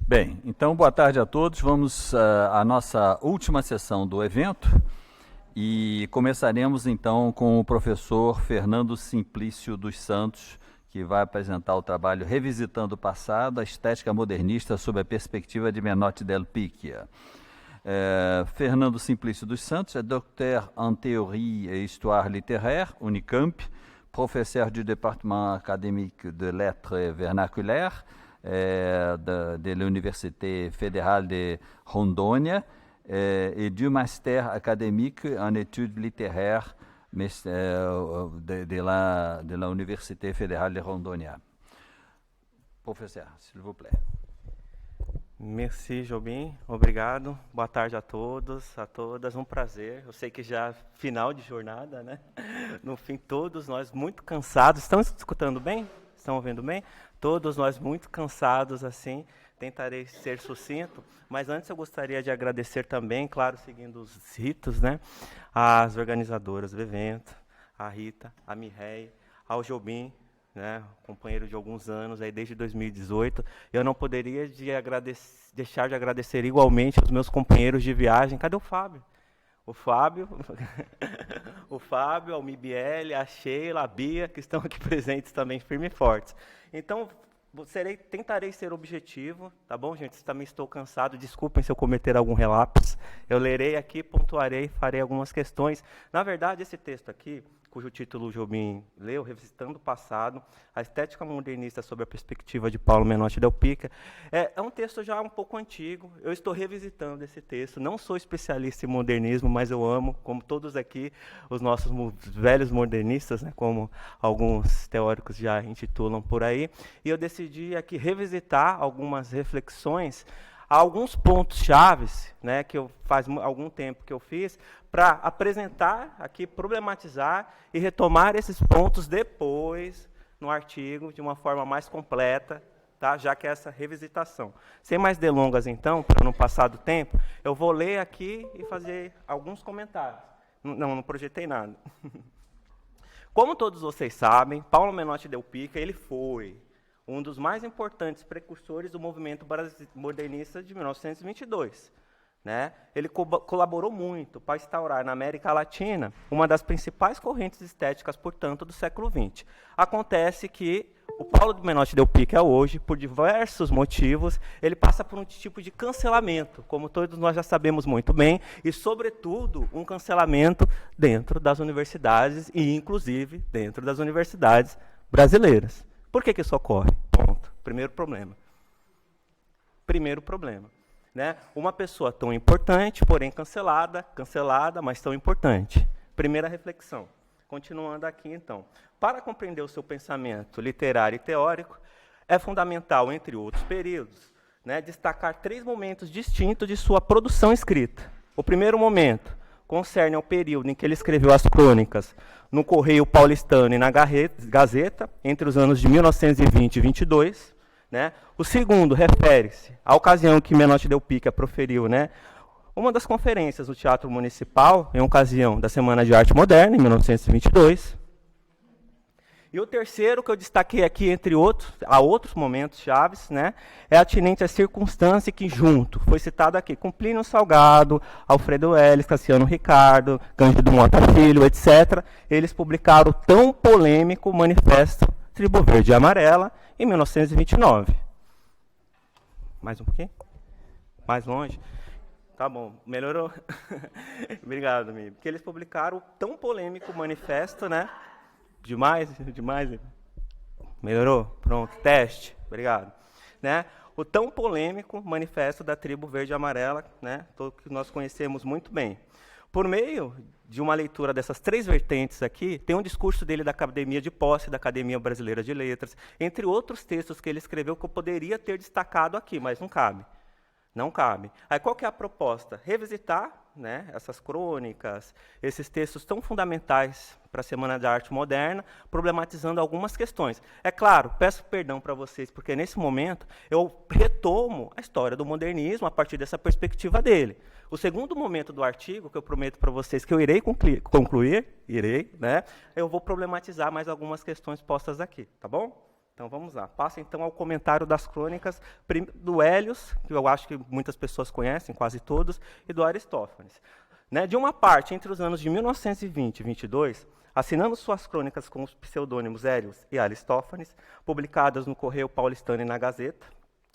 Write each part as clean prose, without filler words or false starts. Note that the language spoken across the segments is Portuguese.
Bem, então boa tarde a todos. Vamos à nossa última sessão do evento e começaremos então com o professor Fernando Simplício dos Santos, que vai apresentar o trabalho Revisitando o Passado, a Estética Modernista sob a perspectiva de Menotti del Picchia. Fernando Simplício dos Santos est docteur en théorie et histoire littéraire, Unicamp, professeur du département académique de lettres vernaculaires de l'Université fédérale de Rondônia et du master académique en études littéraires de la Université fédérale de Rondônia. Professeur, s'il vous plaît. Merci, Jobim. Obrigado. Boa tarde a todos, a todas. Um prazer. Eu sei que já é final de jornada, né? No fim, todos nós muito cansados. Estão escutando bem? Estão ouvindo bem? Todos nós muito cansados, assim. Tentarei ser sucinto, mas antes eu gostaria de agradecer também, claro, seguindo os ritos, né? Às organizadoras do evento, a Rita, a Mireille, ao Jobim, né, companheiro de alguns anos, aí desde 2018, eu não poderia deixar de agradecer igualmente aos meus companheiros de viagem. Cadê o Fábio? O Fábio, o Fábio, a Mibiele, a Sheila, a Bia, que estão aqui presentes também, firmes e fortes. Então, tentarei ser objetivo, tá bom, gente? Também estou cansado, desculpem se eu cometer algum relapso. Eu lerei aqui, pontuarei, farei algumas questões. Na verdade, esse texto aqui, cujo título o Jobim leu, Revisitando o Passado, a Estética Modernista sob a perspectiva de Paulo Menotti del Picchia, é um texto já um pouco antigo. Eu estou revisitando esse texto, não sou especialista em modernismo, mas eu amo, como todos aqui, os nossos velhos modernistas, né, como alguns teóricos já intitulam por aí, e eu decidi aqui revisitar algumas reflexões, alguns pontos chaves, né, que faz algum tempo que eu fiz, para apresentar aqui, problematizar e retomar esses pontos depois no artigo de uma forma mais completa, tá? Já que é essa revisitação. Sem mais delongas, então, para não passar do tempo, eu vou ler aqui e fazer alguns comentários. Não projetei nada. Como todos vocês sabem, Paulo Menotti del Picchia, ele foi um dos mais importantes precursores do movimento modernista de 1922. Né? Ele colaborou muito para instaurar na América Latina uma das principais correntes estéticas, portanto, do século XX. Acontece que o Paulo Menotti del Picchia hoje, por diversos motivos, ele passa por um tipo de cancelamento, como todos nós já sabemos muito bem, e, sobretudo, um cancelamento dentro das universidades e, inclusive, dentro das universidades brasileiras. Por que isso ocorre? Ponto. Primeiro problema. Né? Uma pessoa tão importante, porém cancelada, mas tão importante. Primeira reflexão. Continuando aqui, então. Para compreender o seu pensamento literário e teórico, é fundamental, entre outros períodos, né, destacar 3 momentos distintos de sua produção escrita. O primeiro momento concerne ao período em que ele escreveu as crônicas no Correio Paulistano e na Gazeta, entre os anos de 1920 e 22. Né? O segundo refere-se à ocasião que Menotti del Picchia proferiu, né, uma das conferências no Teatro Municipal, em ocasião da Semana de Arte Moderna, em 1922. E o terceiro, que eu destaquei aqui, entre outros, há outros momentos chaves, né, é atinente à circunstância que, junto, foi citado aqui, com Plínio Salgado, Alfredo Ellis, Cassiano Ricardo, Cândido Mota Filho, etc., eles publicaram o tão polêmico Manifesto Tribo Verde e Amarela, em 1929. Mais um pouquinho? Mais longe? Tá bom, melhorou? Obrigado, amigo. Porque eles publicaram o tão polêmico manifesto, né? Demais? Melhorou? Pronto, teste. Obrigado. Né? O tão polêmico manifesto da Tribo Verde e Amarela, né? Que nós conhecemos muito bem. Por meio de uma leitura dessas 3 vertentes aqui, tem um discurso dele da Academia de Posse, da Academia Brasileira de Letras, entre outros textos que ele escreveu que eu poderia ter destacado aqui, mas não cabe. Não cabe. Aí qual que é a proposta? Revisitar, né, essas crônicas, esses textos tão fundamentais para a Semana da Arte Moderna, problematizando algumas questões. É claro, peço perdão para vocês, porque nesse momento eu retomo a história do modernismo a partir dessa perspectiva dele. O segundo momento do artigo, que eu prometo para vocês que eu irei concluir, né, eu vou problematizar mais algumas questões postas aqui, tá bom? Então vamos lá. Passa então ao comentário das crônicas do Hélios, que eu acho que muitas pessoas conhecem, quase todos, e do Aristófanes. Né? De uma parte, entre os anos de 1920 e 22, assinando suas crônicas com os pseudônimos Hélios e Aristófanes, publicadas no Correio Paulistano e na Gazeta,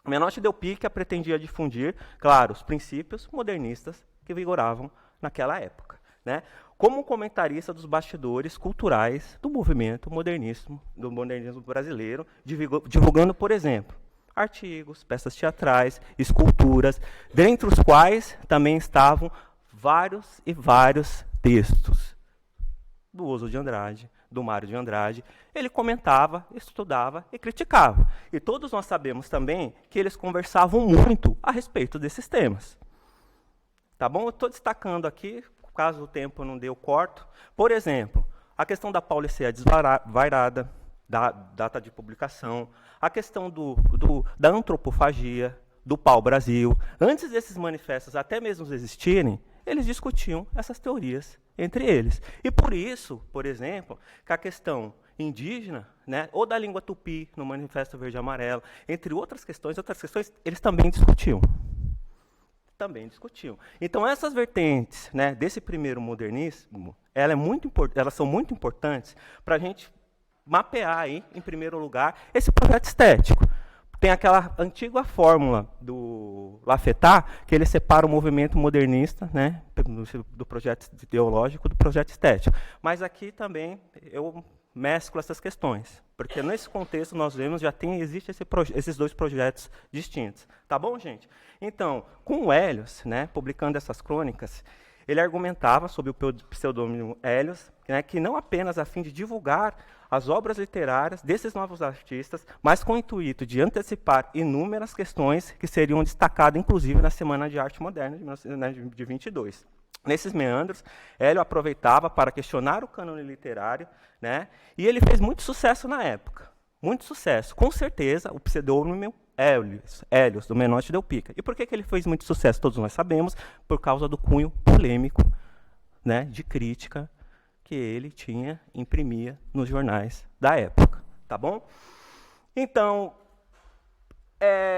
Menotti Del Pica pretendia difundir, claro, os princípios modernistas que vigoravam naquela época, né? Como comentarista dos bastidores culturais do movimento do modernismo brasileiro, divulgando, por exemplo, artigos, peças teatrais, esculturas, dentre os quais também estavam vários e vários textos do Oswald de Andrade, do Mário de Andrade. Ele comentava, estudava e criticava. E todos nós sabemos também que eles conversavam muito a respeito desses temas. Tá bom? Eu estou destacando aqui, caso o tempo não dê, eu corto. Por exemplo, a questão da Paulicéia Desvairada, da data de publicação, a questão da antropofagia, do pau-brasil. Antes desses manifestos até mesmo existirem, eles discutiam essas teorias entre eles. E por isso, por exemplo, que a questão indígena, né, ou da língua tupi, no Manifesto Verde e Amarelo, entre outras questões, eles também discutiam. Então, essas vertentes, né, desse primeiro modernismo, elas são muito importantes para a gente mapear, aí, em primeiro lugar, esse projeto estético. Tem aquela antiga fórmula do Lafetá, que ele separa o movimento modernista, né, do projeto ideológico do projeto estético. Mas aqui também eu mesclo essas questões, porque nesse contexto nós vemos existe esses dois projetos distintos. Tá bom, gente? Então, com o Hélios, né, publicando essas crônicas, ele argumentava sob o pseudônimo Hélios, né, que não apenas a fim de divulgar as obras literárias desses novos artistas, mas com o intuito de antecipar inúmeras questões que seriam destacadas, inclusive, na Semana de Arte Moderna de 22. Nesses meandros, Hélio aproveitava para questionar o cânone literário, né, e ele fez muito sucesso na época. Muito sucesso. Com certeza, o pseudônimo Hélios, do Menotti Del Pica. E por que ele fez muito sucesso? Todos nós sabemos, por causa do cunho polêmico, né, de crítica que ele imprimia nos jornais da época. Tá bom? Então,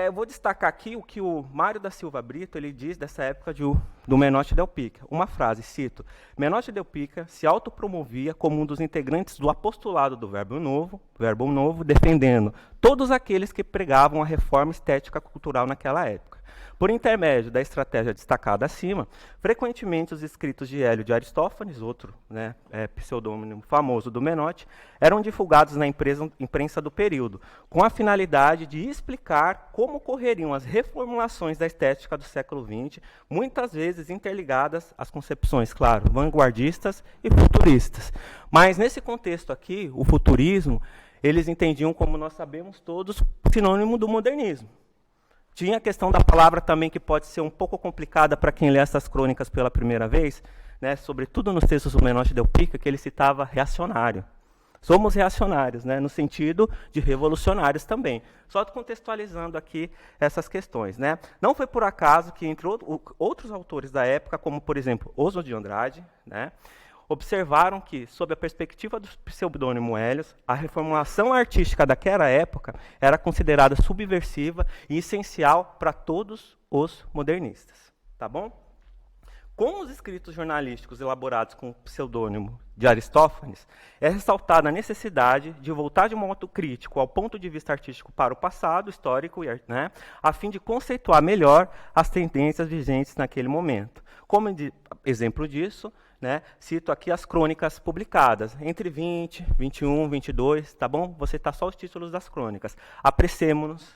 eu vou destacar aqui o que o Mário da Silva Brito ele diz dessa época do Menotti Del Pica. Uma frase, cito: Menotti Del Pica se autopromovia como um dos integrantes do apostolado do Verbo Novo, defendendo todos aqueles que pregavam a reforma estética cultural naquela época. Por intermédio da estratégia destacada acima, frequentemente os escritos de Hélio de Aristófanes, outro, né, pseudônimo famoso do Menotti, eram divulgados na imprensa do período, com a finalidade de explicar como ocorreriam as reformulações da estética do século XX, muitas vezes interligadas às concepções, claro, vanguardistas e futuristas. Mas, nesse contexto aqui, o futurismo, eles entendiam, como nós sabemos todos, sinônimo do modernismo. Tinha a questão da palavra também, que pode ser um pouco complicada para quem lê essas crônicas pela primeira vez, né, sobretudo nos textos do Menotti Del Pica, que ele citava reacionário. Somos reacionários, né, no sentido de revolucionários também. Só contextualizando aqui essas questões. Né. Não foi por acaso que, entre outros autores da época, como, por exemplo, Oswald de Andrade, né, observaram que, sob a perspectiva do pseudônimo Hélios, a reformulação artística daquela época era considerada subversiva e essencial para todos os modernistas. Tá bom? Com os escritos jornalísticos elaborados com o pseudônimo de Aristófanes, é ressaltada a necessidade de voltar de modo crítico ao ponto de vista artístico para o passado histórico, né, a fim de conceituar melhor as tendências vigentes naquele momento. Como exemplo disso, né, cito aqui as crônicas publicadas, entre 20, 21, 22, tá bom? Vou citar só os títulos das crônicas. Apressemo-nos,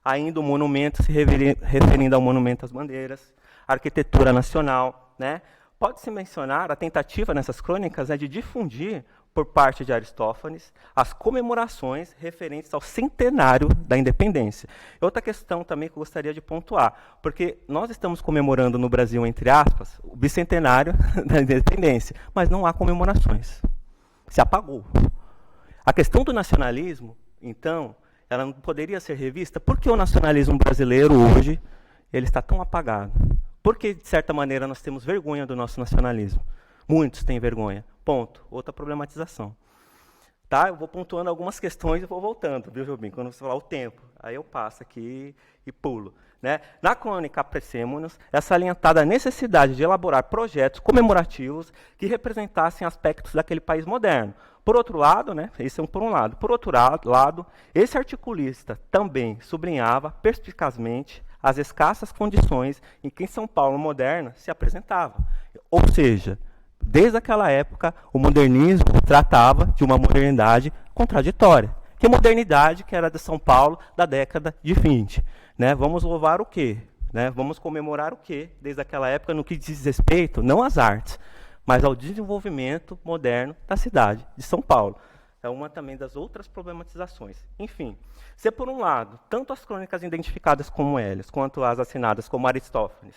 ainda o monumento, se referindo ao monumento às bandeiras, arquitetura nacional, né? Pode-se mencionar a tentativa nessas crônicas de difundir, por parte de Aristófanes, as comemorações referentes ao centenário da independência. Outra questão também que eu gostaria de pontuar, porque nós estamos comemorando no Brasil, entre aspas, o bicentenário da independência, mas não há comemorações. Se apagou. A questão do nacionalismo, então, ela não poderia ser revista. Por que o nacionalismo brasileiro hoje ele está tão apagado? Porque, de certa maneira, nós temos vergonha do nosso nacionalismo. Muitos têm vergonha. Ponto. Outra problematização. tá? Eu vou pontuando algumas questões e vou voltando, viu, Jobim? Quando você falar o tempo, aí eu passo aqui e pulo. Né? Na crônica apressemo-nos é salientada a necessidade de elaborar projetos comemorativos que representassem aspectos daquele país moderno. Por outro lado, né, esse é por um lado. Por outro lado, esse articulista também sublinhava perspicazmente as escassas condições em que São Paulo moderna se apresentava. Ou seja, desde aquela época, o modernismo tratava de uma modernidade contraditória. Que modernidade que era de São Paulo da década de 20. Né? Vamos louvar o quê? Né? Vamos comemorar o quê? Desde aquela época, no que diz respeito, não às artes, mas ao desenvolvimento moderno da cidade de São Paulo. É uma também das outras problematizações. Enfim, se por um lado, tanto as crônicas identificadas como Hélios, quanto as assinadas como Aristófanes,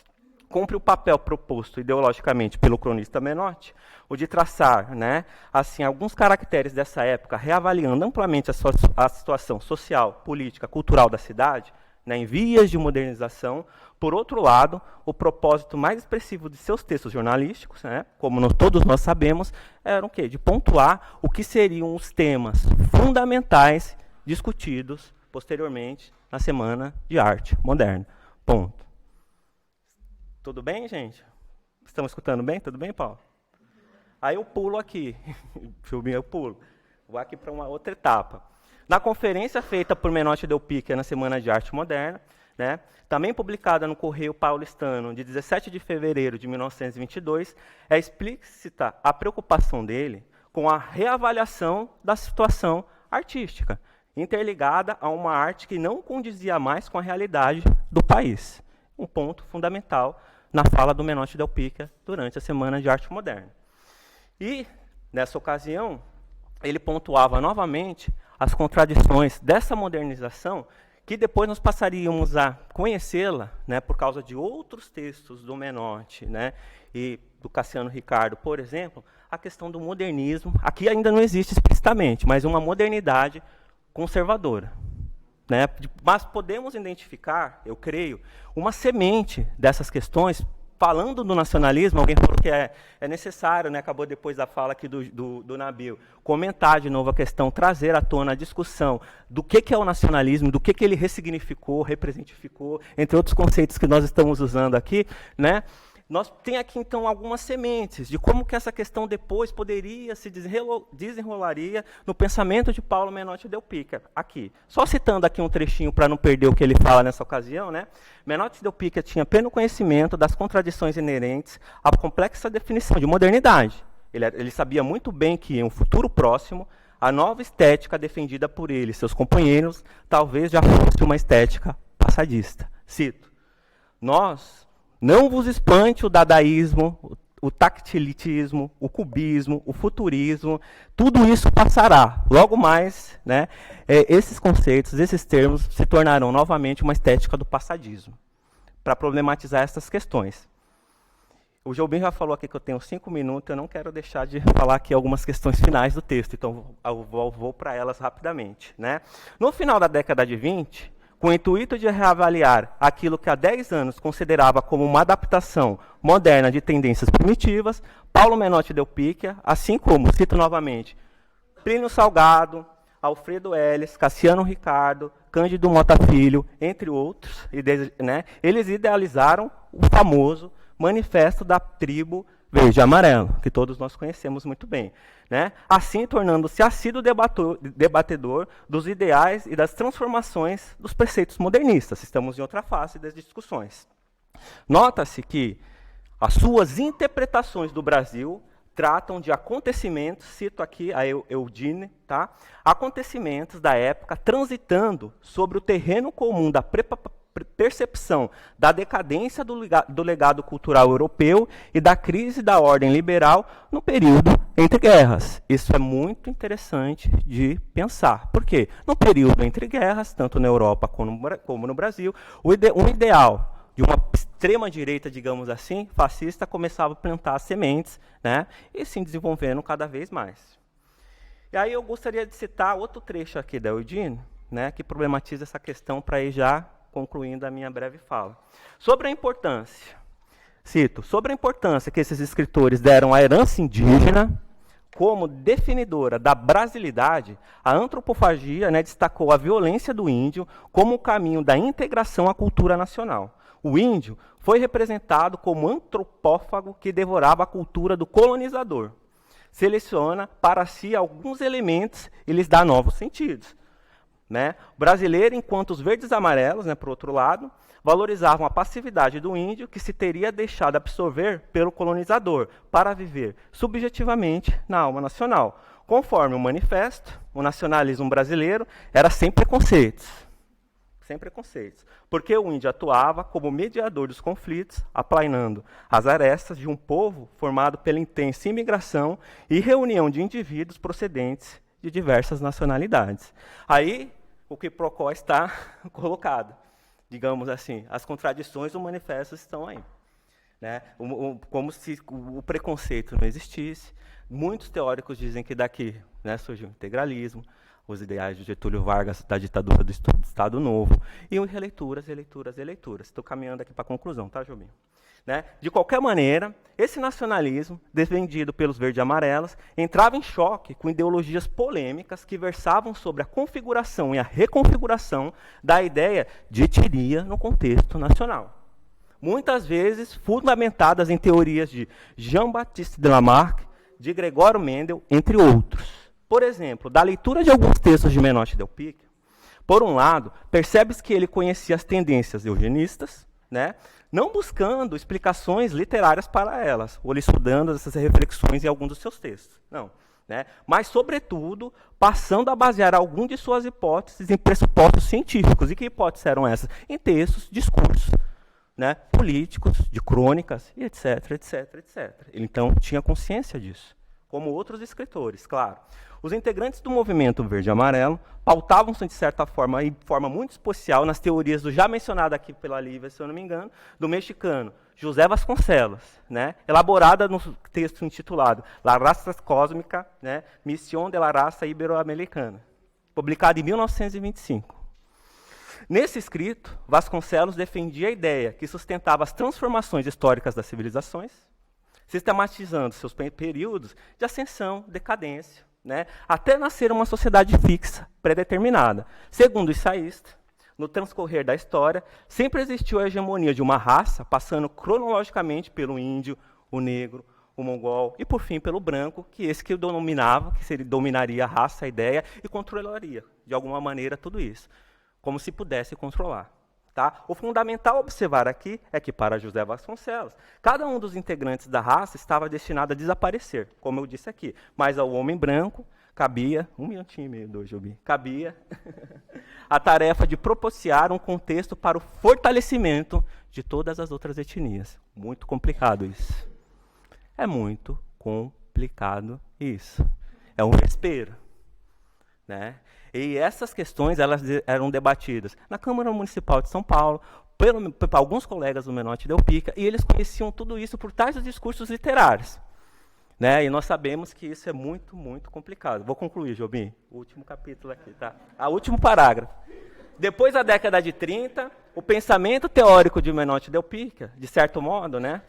cumpre o papel proposto ideologicamente pelo cronista Menotti, o de traçar, né, assim, alguns caracteres dessa época, reavaliando amplamente a situação social, política, cultural da cidade, né, em vias de modernização. Por outro lado, o propósito mais expressivo de seus textos jornalísticos, né, como todos nós sabemos, era o quê? De pontuar o que seriam os temas fundamentais discutidos posteriormente na Semana de Arte Moderna. Ponto. Tudo bem, gente? Estão escutando bem? Tudo bem, Paulo? Aí eu pulo aqui. Eu pulo. Vou aqui para uma outra etapa. Na conferência feita por Menotti Del Picchia na Semana de Arte Moderna, né, também publicada no Correio Paulistano de 17 de fevereiro de 1922, é explícita a preocupação dele com a reavaliação da situação artística, interligada a uma arte que não condizia mais com a realidade do país. Um ponto fundamental na fala do Menotti Del Picchia durante a Semana de Arte Moderna. E, nessa ocasião, ele pontuava novamente as contradições dessa modernização, que depois nós passaríamos a conhecê-la, né, por causa de outros textos do Menotti, né, e do Cassiano Ricardo, por exemplo, a questão do modernismo. Aqui ainda não existe explicitamente, mas uma modernidade conservadora. Né? Mas podemos identificar, eu creio, uma semente dessas questões. Falando do nacionalismo, alguém falou que é necessário, né, acabou depois da fala aqui do Nabil, comentar de novo a questão, trazer à tona a discussão do que é o nacionalismo, do que ele ressignificou, representificou, entre outros conceitos que nós estamos usando aqui, né? Nós temos aqui, então, algumas sementes de como que essa questão depois poderia se desenrolaria no pensamento de Paulo Menotti Del Picchia. Aqui. Só citando aqui um trechinho para não perder o que ele fala nessa ocasião, né? Menotti Del Picchia tinha pleno conhecimento das contradições inerentes à complexa definição de modernidade. Ele sabia muito bem que, em um futuro próximo, a nova estética defendida por ele e seus companheiros talvez já fosse uma estética passadista. Cito: não vos espante o dadaísmo, o tactilitismo, o cubismo, o futurismo, tudo isso passará. Logo mais, né, esses conceitos, esses termos se tornarão novamente uma estética do passadismo, para problematizar essas questões. O Jobim já falou aqui que eu tenho 5 minutos, eu não quero deixar de falar aqui algumas questões finais do texto, então eu vou para elas rapidamente. Né? No final da década de 20, com o intuito de reavaliar aquilo que há 10 anos considerava como uma adaptação moderna de tendências primitivas, Paulo Menotti Del Picchia, assim como, cito novamente, Plínio Salgado, Alfredo Elis, Cassiano Ricardo, Cândido Mota Filho, entre outros, né, eles idealizaram o famoso Manifesto da Tribo Verde e Amarelo, que todos nós conhecemos muito bem. Né? Assim, tornando-se assíduo debatedor dos ideais e das transformações dos preceitos modernistas. Estamos em outra fase das discussões. Nota-se que as suas interpretações do Brasil tratam de acontecimentos, cito aqui a Eudine, tá? Acontecimentos da época transitando sobre o terreno comum da percepção da decadência do legado cultural europeu e da crise da ordem liberal no período entre guerras. Isso é muito interessante de pensar. Por quê? No período entre guerras, tanto na Europa como no Brasil, um ideal de uma extrema-direita, digamos assim, fascista, começava a plantar sementes, né, e se desenvolvendo cada vez mais. E aí eu gostaria de citar outro trecho aqui da Eudine, né, que problematiza essa questão para ir já concluindo a minha breve fala. Sobre a importância, cito, sobre a importância que esses escritores deram à herança indígena, como definidora da brasilidade, a antropofagia, né, destacou a violência do índio como o caminho da integração à cultura nacional. O índio foi representado como antropófago que devorava a cultura do colonizador. Seleciona para si alguns elementos e lhes dá novos sentidos. Né? O brasileiro, enquanto os verdes e amarelos, né, por outro lado, valorizavam a passividade do índio que se teria deixado absorver pelo colonizador para viver subjetivamente na alma nacional. Conforme o manifesto, o nacionalismo brasileiro era sem preconceitos. Sem preconceitos. Porque o índio atuava como mediador dos conflitos, aplainando as arestas de um povo formado pela intensa imigração e reunião de indivíduos procedentes de diversas nacionalidades. Aí, o quiprocó está colocado. Digamos assim, as contradições do manifesto estão aí. Né? Como se o preconceito não existisse. Muitos teóricos dizem que daqui, né, surgiu o integralismo, os ideais de Getúlio Vargas da ditadura do Estado Novo, e releituras. Estou caminhando aqui para a conclusão, tá, Jobim? Né? De qualquer maneira, esse nacionalismo, defendido pelos verdes e amarelos, entrava em choque com ideologias polêmicas que versavam sobre a configuração e a reconfiguração da ideia de etnia no contexto nacional. Muitas vezes fundamentadas em teorias de Jean-Baptiste de Lamarck, de Gregório Mendel, entre outros. Por exemplo, da leitura de alguns textos de Menotti Del Pica, por um lado, percebe-se que ele conhecia as tendências eugenistas, né, não buscando explicações literárias para elas, ou estudando essas reflexões em algum dos seus textos. Não. Né? Mas, sobretudo, passando a basear algum de suas hipóteses em pressupostos científicos. E que hipóteses eram essas? Em textos, discursos, né, políticos, de crônicas, e etc, etc, etc. Ele, então, tinha consciência disso, como outros escritores, claro. Os integrantes do movimento verde e amarelo pautavam-se, de certa forma, e de forma muito especial, nas teorias do já mencionado aqui pela Lívia, se eu não me engano, do mexicano José Vasconcelos, né, elaborada no texto intitulado La Raça Cósmica, né, Misión de la Raza Iberoamericana, publicado em 1925. Nesse escrito, Vasconcelos defendia a ideia que sustentava as transformações históricas das civilizações, sistematizando seus períodos de ascensão, decadência, né, até nascer uma sociedade fixa, pré-determinada. Segundo o ensaísta, no transcorrer da história, sempre existiu a hegemonia de uma raça, passando cronologicamente pelo índio, o negro, o mongol e, por fim, pelo branco, que esse que dominava, que seria, dominaria a raça, a ideia, e controlaria, de alguma maneira, tudo isso, como se pudesse controlar. Tá? O fundamental a observar aqui é que, para José Vasconcelos, cada um dos integrantes da raça estava destinado a desaparecer, como eu disse aqui, mas ao homem branco cabia, cabia a tarefa de propiciar um contexto para o fortalecimento de todas as outras etnias. Muito complicado isso. É muito complicado isso. É um vespeiro. Né? E essas questões elas eram debatidas na Câmara Municipal de São Paulo, por alguns colegas do Menotti Del Pica, e eles conheciam tudo isso por tais dos discursos literários. Né? E nós sabemos que isso é muito, muito complicado. Vou concluir, Jobim. O último capítulo aqui, tá? O último parágrafo. Depois da década de 30, o pensamento teórico de Menotti Del Pica, de certo modo, né,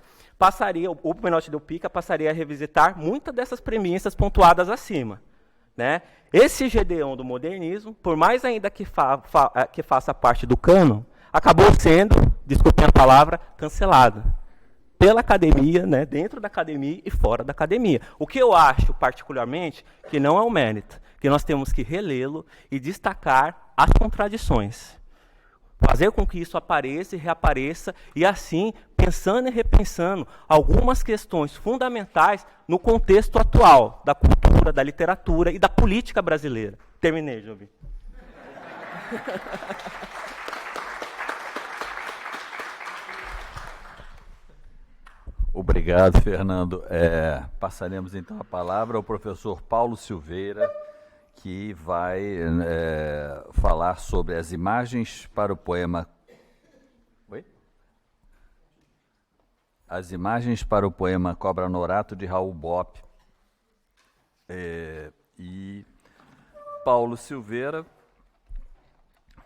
o Menotti Del Pica passaria a revisitar muitas dessas premissas pontuadas acima. Né? Esse Gedeon do modernismo, por mais ainda que faça parte do cânon, acabou sendo, desculpem a palavra, cancelado pela academia, né, dentro da academia e fora da academia. O que eu acho, particularmente, que não é um mérito, que nós temos que relê-lo e destacar as contradições. Fazer com que isso apareça e reapareça, e assim, pensando e repensando algumas questões fundamentais no contexto atual da cultura, da literatura e da política brasileira. Terminei, Jovem. Obrigado, Fernando. Passaremos então a palavra ao professor Paulo Silveira, que vai falar sobre as imagens para o poema... Oi? As imagens para o poema Cobra Norato, de Raul Bopp. E Paulo Silveira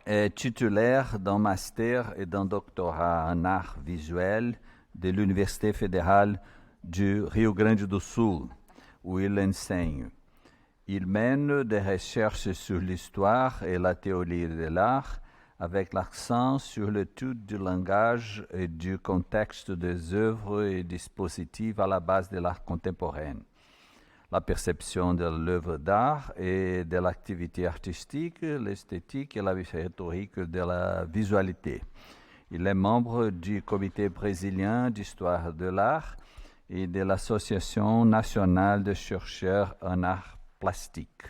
est titulaire d'un master et d'un doctorat en art visuel de l'Université fédérale du Rio Grande do Sul. où il enseigne. Il mène des recherches sur l'histoire et la théorie de l'art, avec l'accent sur l'étude du langage et du contexte des œuvres et dispositifs à la base de l'art contemporain. La perception de l'œuvre d'art et de l'activité artistique, l'esthétique et la rhétorique de la visualité. Il est membre du Comité brésilien d'histoire de l'art et de l'Association nationale de chercheurs en art plastique.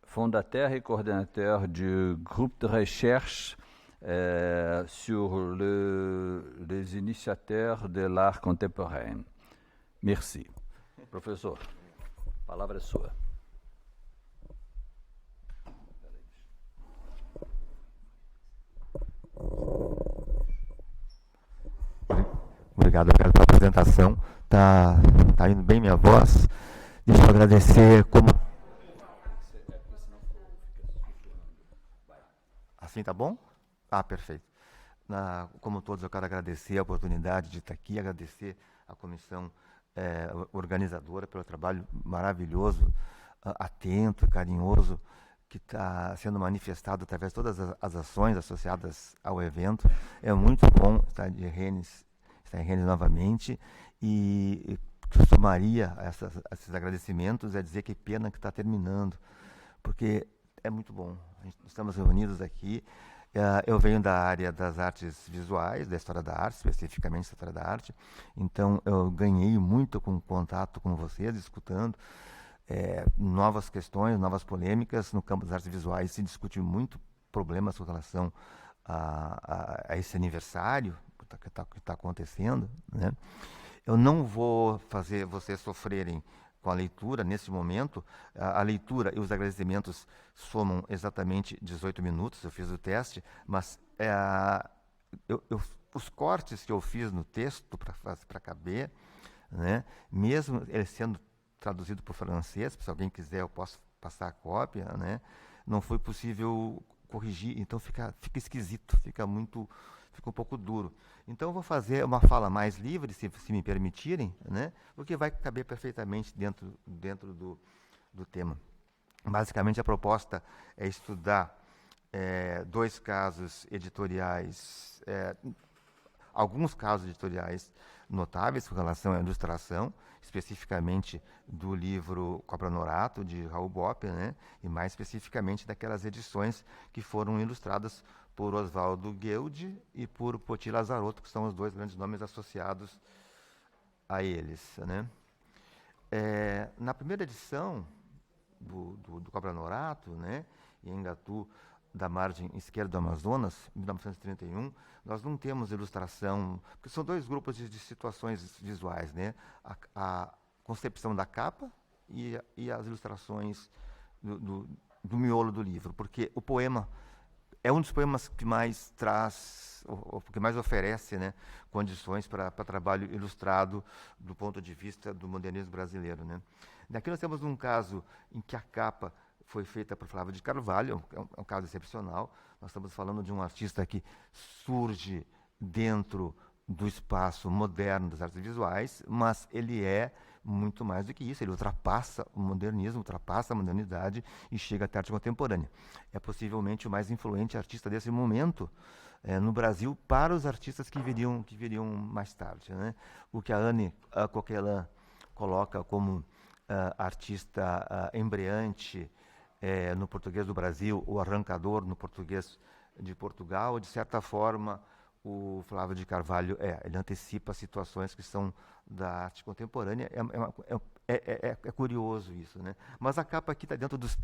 Fondateur et coordinateur du groupe de recherche sur les initiateurs de l'art contemporain. Merci. Professor, a palavra é sua. Obrigado pela apresentação. Tá indo bem minha voz. Deixa eu agradecer como... Assim tá bom? Ah, perfeito. Como todos, eu quero agradecer a oportunidade de estar aqui, agradecer a comissão organizadora pelo trabalho maravilhoso, atento, carinhoso, que está sendo manifestado através de todas as ações associadas ao evento. É muito bom estar em Rennes novamente, e somaria esses agradecimentos é dizer que pena que está terminando, porque é muito bom. Estamos reunidos aqui. Eu venho da área das artes visuais, da história da arte, especificamente da história da arte, então eu ganhei muito com contato com vocês, escutando novas questões, novas polêmicas. No campo das artes visuais se discute muito problemas com relação a esse aniversário que está acontecendo, né? Eu não vou fazer vocês sofrerem com a leitura nesse momento. A leitura e os agradecimentos somam exatamente 18 minutos, eu fiz o teste, mas os cortes que eu fiz no texto para caber, né, mesmo ele sendo traduzido para o francês, se alguém quiser eu posso passar a cópia, né, não foi possível corrigir, então fica esquisito, fica um pouco duro. Então eu vou fazer uma fala mais livre, se me permitirem, né, porque vai caber perfeitamente dentro do tema. Basicamente a proposta é estudar dois casos editoriais, alguns casos editoriais notáveis com relação à ilustração, especificamente do livro Cobra Norato, de Raul Bopp, né, e mais especificamente daquelas edições que foram ilustradas por Oswaldo Guild e por Poti Lazarotto, que são os dois grandes nomes associados a eles, né. Na primeira edição do Cobra Norato, né, em Engatu, da margem esquerda do Amazonas, 1931, nós não temos ilustração, porque são dois grupos de situações visuais, né? A concepção da capa e as ilustrações do miolo do livro, porque o poema é um dos poemas que mais traz, ou que mais oferece, né, condições para trabalho ilustrado do ponto de vista do modernismo brasileiro, né? Aqui nós temos um caso em que a capa foi feita por Flávio de Carvalho, é um caso excepcional. Nós estamos falando de um artista que surge dentro do espaço moderno das artes visuais, mas ele é muito mais do que isso. Ele ultrapassa o modernismo, ultrapassa a modernidade e chega até a arte contemporânea. É possivelmente o mais influente artista desse momento no Brasil para os artistas que viriam mais tarde, né? O que a Anne Coquelin coloca como artista embreante no português do Brasil, o arrancador no português de Portugal, de certa forma, o Flávio de Carvalho ele antecipa situações que são da arte contemporânea. É curioso isso, né? Mas a capa aqui está dentro dos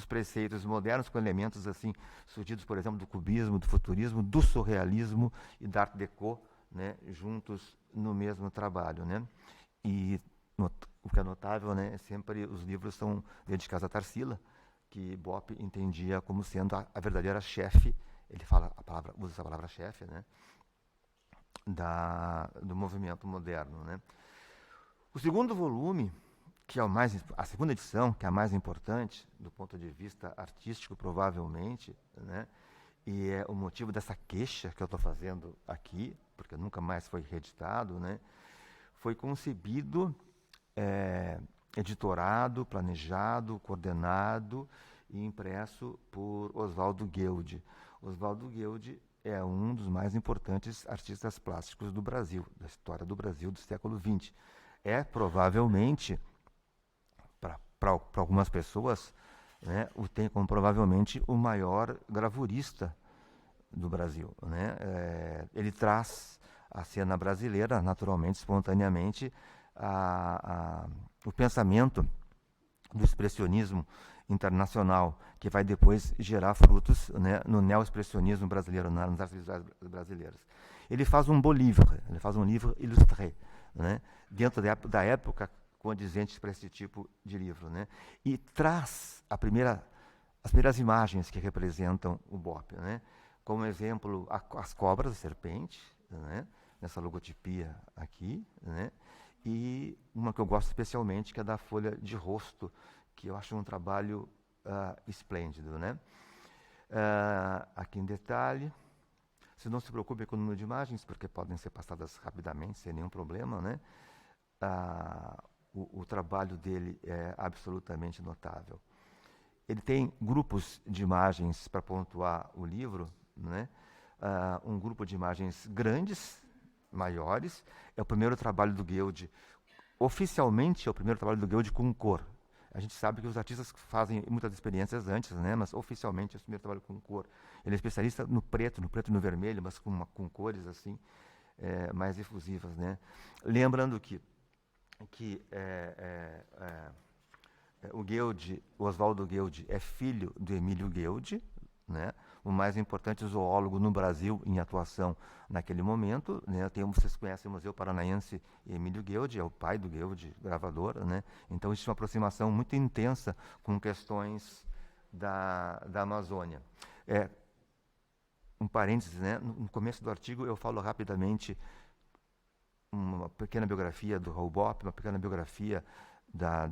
preceitos modernos, com elementos assim surgidos, por exemplo, do cubismo, do futurismo, do surrealismo e da art déco, né, juntos no mesmo trabalho, né? E o que é notável, né, é sempre os livros são dedicados a Tarsila, que Bopp entendia como sendo a verdadeira chefe. Ele usa essa palavra chefe, né, do movimento moderno, né. O segundo volume, que é a segunda edição, que é a mais importante do ponto de vista artístico, provavelmente, né, e é o motivo dessa queixa que eu estou fazendo aqui, porque nunca mais foi reeditado, né, foi concebido editorado, planejado, coordenado e impresso por Oswaldo Guild. Oswaldo Guild é um dos mais importantes artistas plásticos do Brasil, da história do Brasil do século XX. É provavelmente, para algumas pessoas, né, tem como provavelmente o maior gravurista do Brasil, né? Ele traz à cena brasileira, naturalmente, espontaneamente, o pensamento do expressionismo internacional, que vai depois gerar frutos, né, no neo-expressionismo brasileiro, nas artes visuais brasileiras. Ele faz um beau livre, ele faz um livro illustré, né, dentro da época condizente para esse tipo de livro, né, e traz as primeiras imagens que representam o BOP, né, como exemplo as cobras, a serpente, né, nessa logotipia aqui, né, e uma que eu gosto especialmente, que é da folha de rosto, que eu acho um trabalho esplêndido, né? Aqui em detalhe. Se não se preocupe com o número de imagens, porque podem ser passadas rapidamente, sem nenhum problema, né? O trabalho dele é absolutamente notável. Ele tem grupos de imagens para pontuar o livro, né? Um grupo de imagens grandes, maiores. É o primeiro trabalho do Guild. Oficialmente, é o primeiro trabalho do Guild com cor. A gente sabe que os artistas fazem muitas experiências antes, né? Mas oficialmente é o primeiro trabalho com cor. Ele é especialista no preto e no vermelho, mas com cores assim, mais efusivas, né? Lembrando que o Oswaldo Guild é filho do Emílio Guild, né? O mais importante zoólogo no Brasil em atuação naquele momento, né? Vocês conhecem o Museu Paranaense Emílio Guild, é o pai do Guild, gravador, né? Então existe uma aproximação muito intensa com questões da Amazônia. Um parênteses, né? No começo do artigo eu falo rapidamente uma pequena biografia do Raul Bopp, uma pequena biografia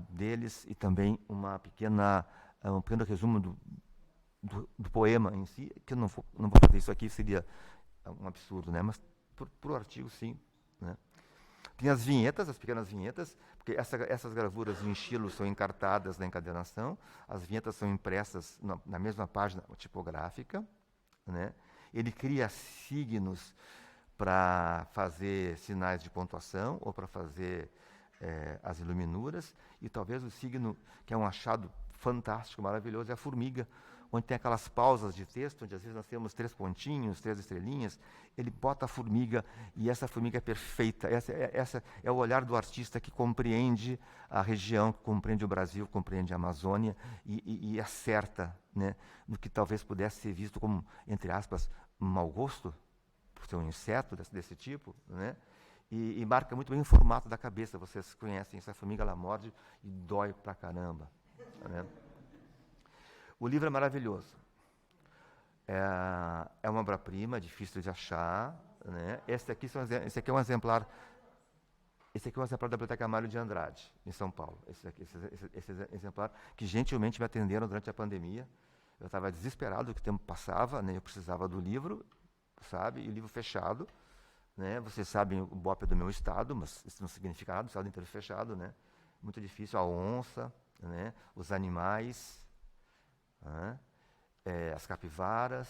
deles e também um pequeno resumo do poema em si, que eu não vou fazer isso aqui, seria um absurdo, né? Mas para o artigo, sim, né? Tem as vinhetas, as pequenas vinhetas, porque essas gravuras em estilo são encartadas na encadernação, as vinhetas são impressas na mesma página tipográfica, né? Ele cria signos para fazer sinais de pontuação ou para fazer as iluminuras, e talvez o signo, que é um achado fantástico, maravilhoso, é a formiga, onde tem aquelas pausas de texto, onde às vezes nós temos 3 pontinhos, 3 estrelinhas, ele bota a formiga, e essa formiga é perfeita. Essa é o olhar do artista que compreende a região, que compreende o Brasil, compreende a Amazônia, e acerta, né, no que talvez pudesse ser visto como, entre aspas, mau gosto, por ser um inseto desse tipo, né? E marca muito bem o formato da cabeça. Vocês conhecem, essa formiga, ela morde e dói pra caramba, né? O livro é maravilhoso. É uma obra-prima, difícil de achar, né? Esse aqui é um exemplar. Esse aqui é um exemplar da Biblioteca Mário de Andrade, em São Paulo. Esse exemplar que gentilmente me atenderam durante a pandemia. Eu estava desesperado, que o tempo passava, né? Eu precisava do livro, sabe? E o livro fechado, né? Vocês sabem, o BOP é do meu estado, mas isso não significa nada, o estado inteiro fechado, né? Muito difícil, a onça, né? Os animais, né? As capivaras,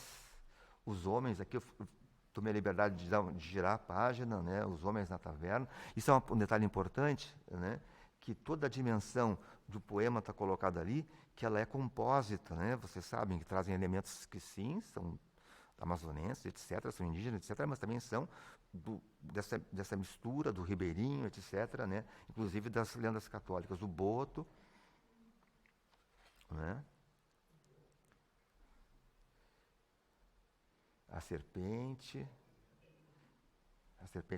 os homens, aqui eu tomei a liberdade de girar a página, né? Os homens na taverna. Isso é um detalhe importante, né? Que toda a dimensão do poema está colocada ali, que ela é compósita, né? Vocês sabem que trazem elementos que sim, são amazonenses, etc., são indígenas, etc., mas também são dessa mistura do ribeirinho, etc., né? Inclusive das lendas católicas, o boto, né? A serpente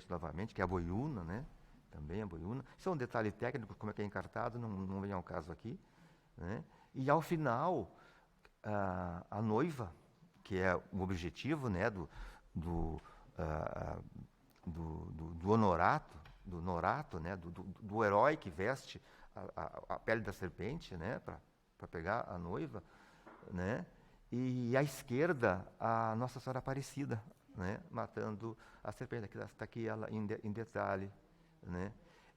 novamente, que é a boiúna, né? Também a boiúna. Isso é um detalhe técnico, como é que é encartado, não vem ao caso aqui, né? E ao final, a noiva, que é o objetivo, né, do honorato, do norato, né, do herói que veste a pele da serpente, né, para pegar a noiva, né? E à esquerda, a Nossa Senhora Aparecida, né, matando a serpente. Está aqui ela em detalhe, né?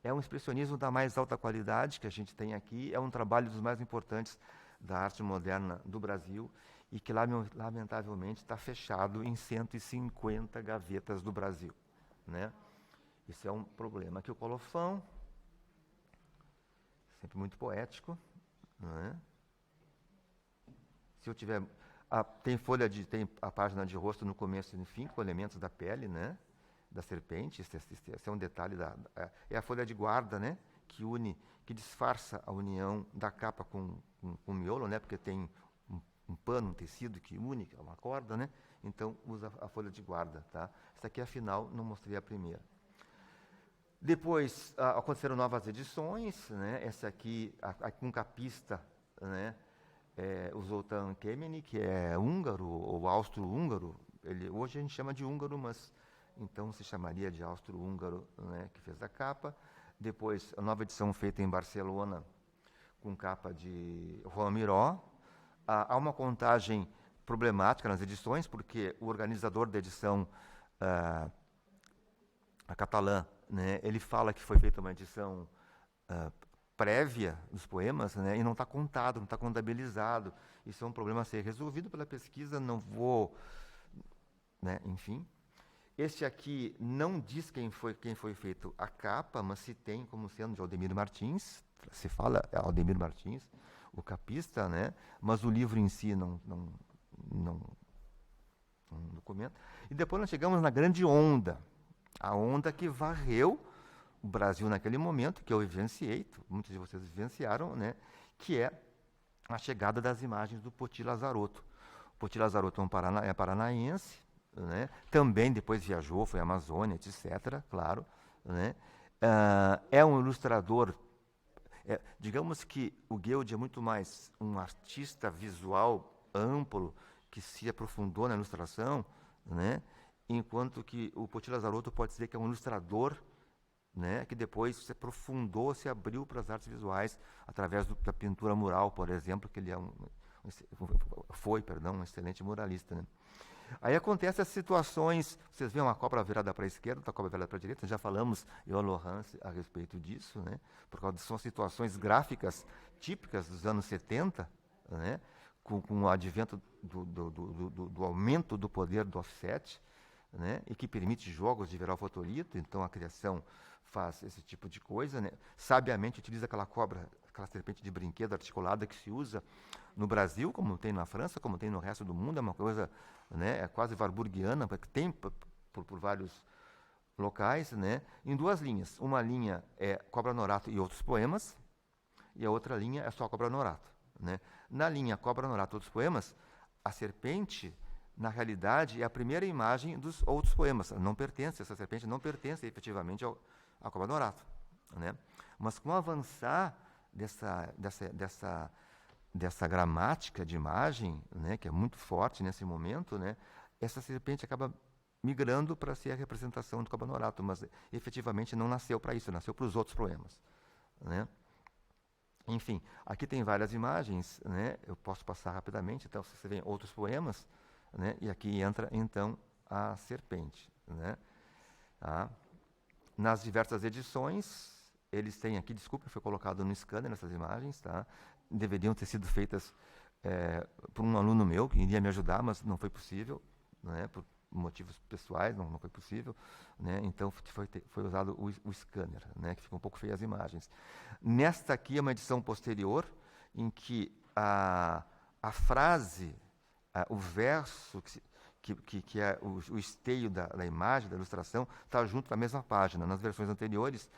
É um expressionismo da mais alta qualidade que a gente tem aqui, é um trabalho dos mais importantes da arte moderna do Brasil e que, lamentavelmente, está fechado em 150 gavetas do Brasil, né? Isso é um problema. Aqui o colofão, sempre muito poético, né? Se eu tiver... tem a página de rosto no começo e no fim, com elementos da pele, né? Da serpente. Esse é um detalhe é a folha de guarda, né? Que disfarça a união da capa com o miolo, né? Porque tem um pano, um tecido que une, é uma corda, né? Então usa a folha de guarda, tá? Essa aqui é a final, não mostrei a primeira. Depois aconteceram novas edições, né? Essa aqui, com capista, né? O Zoltán Kemeny, que é húngaro ou austro-húngaro. Hoje a gente chama de húngaro, mas então se chamaria de austro-húngaro, né? Que fez a capa. Depois, a nova edição feita em Barcelona, com capa de Juan Miró. Há uma contagem problemática nas edições, porque o organizador da edição, a catalã, né, ele fala que foi feita uma edição prévia dos poemas, né, e não está contado, não está contabilizado. Isso é um problema a ser resolvido pela pesquisa, não vou... Né, enfim. Este aqui não diz quem foi feito a capa, mas se tem como sendo de Aldemir Martins, se fala Aldemir Martins, o capista, né, mas o livro em si não documenta. E depois nós chegamos na grande onda, a onda que varreu o Brasil naquele momento, que eu vivenciei, muitos de vocês vivenciaram, né, que é a chegada das imagens do Poti Lazzarotto. O Poti Lazzarotto é paranaense, né, também depois viajou, foi à Amazônia, etc., claro, né, é um ilustrador. Digamos que o Guild é muito mais um artista visual amplo que se aprofundou na ilustração, né? Enquanto que o Poti Lazzarotto pode dizer que é um ilustrador, né? Que depois se aprofundou, se abriu para as artes visuais através da pintura mural, por exemplo, que ele foi um excelente muralista, né? Aí acontecem as situações, vocês veem uma cobra virada para a esquerda, outra cobra virada para a direita, já falamos, eu e Laurence, a respeito disso, né? Por causa são situações gráficas típicas dos anos 70, né? Com o advento do aumento do poder do offset, né? E que permite jogos de viral fotolito, então a criação faz esse tipo de coisa, né? Sabiamente utiliza aquela serpente de brinquedo articulada que se usa no Brasil, como tem na França, como tem no resto do mundo, é uma coisa, né, é quase warburgiana, porque tem por vários locais, né, em duas linhas. Uma linha é Cobra Norato e outros poemas, e a outra linha é só Cobra Norato, né? Na linha Cobra Norato e outros poemas, a serpente, na realidade, é a primeira imagem dos outros poemas. Essa serpente não pertence efetivamente a Cobra Norato, né? Mas com o avançar dessa gramática de imagem, né, que é muito forte nesse momento, né, essa serpente acaba migrando para ser a representação do Cobra Norato, mas efetivamente não nasceu para isso, nasceu para os outros poemas, né? Enfim, aqui tem várias imagens, né, eu posso passar rapidamente, então você vê outros poemas, né, e aqui entra então a serpente, né? Tá? Nas diversas edições, eles têm aqui, desculpa, foi colocado no scanner essas imagens, tá? Deveriam ter sido feitas por um aluno meu, que iria me ajudar, mas não foi possível, né? Por motivos pessoais, não foi possível, né? Então foi usado o scanner, né? Que fica um pouco feio as imagens. Nesta aqui é uma edição posterior, em que a frase, o verso, que é o esteio da imagem, da ilustração, está junto na mesma página. Nas versões anteriores,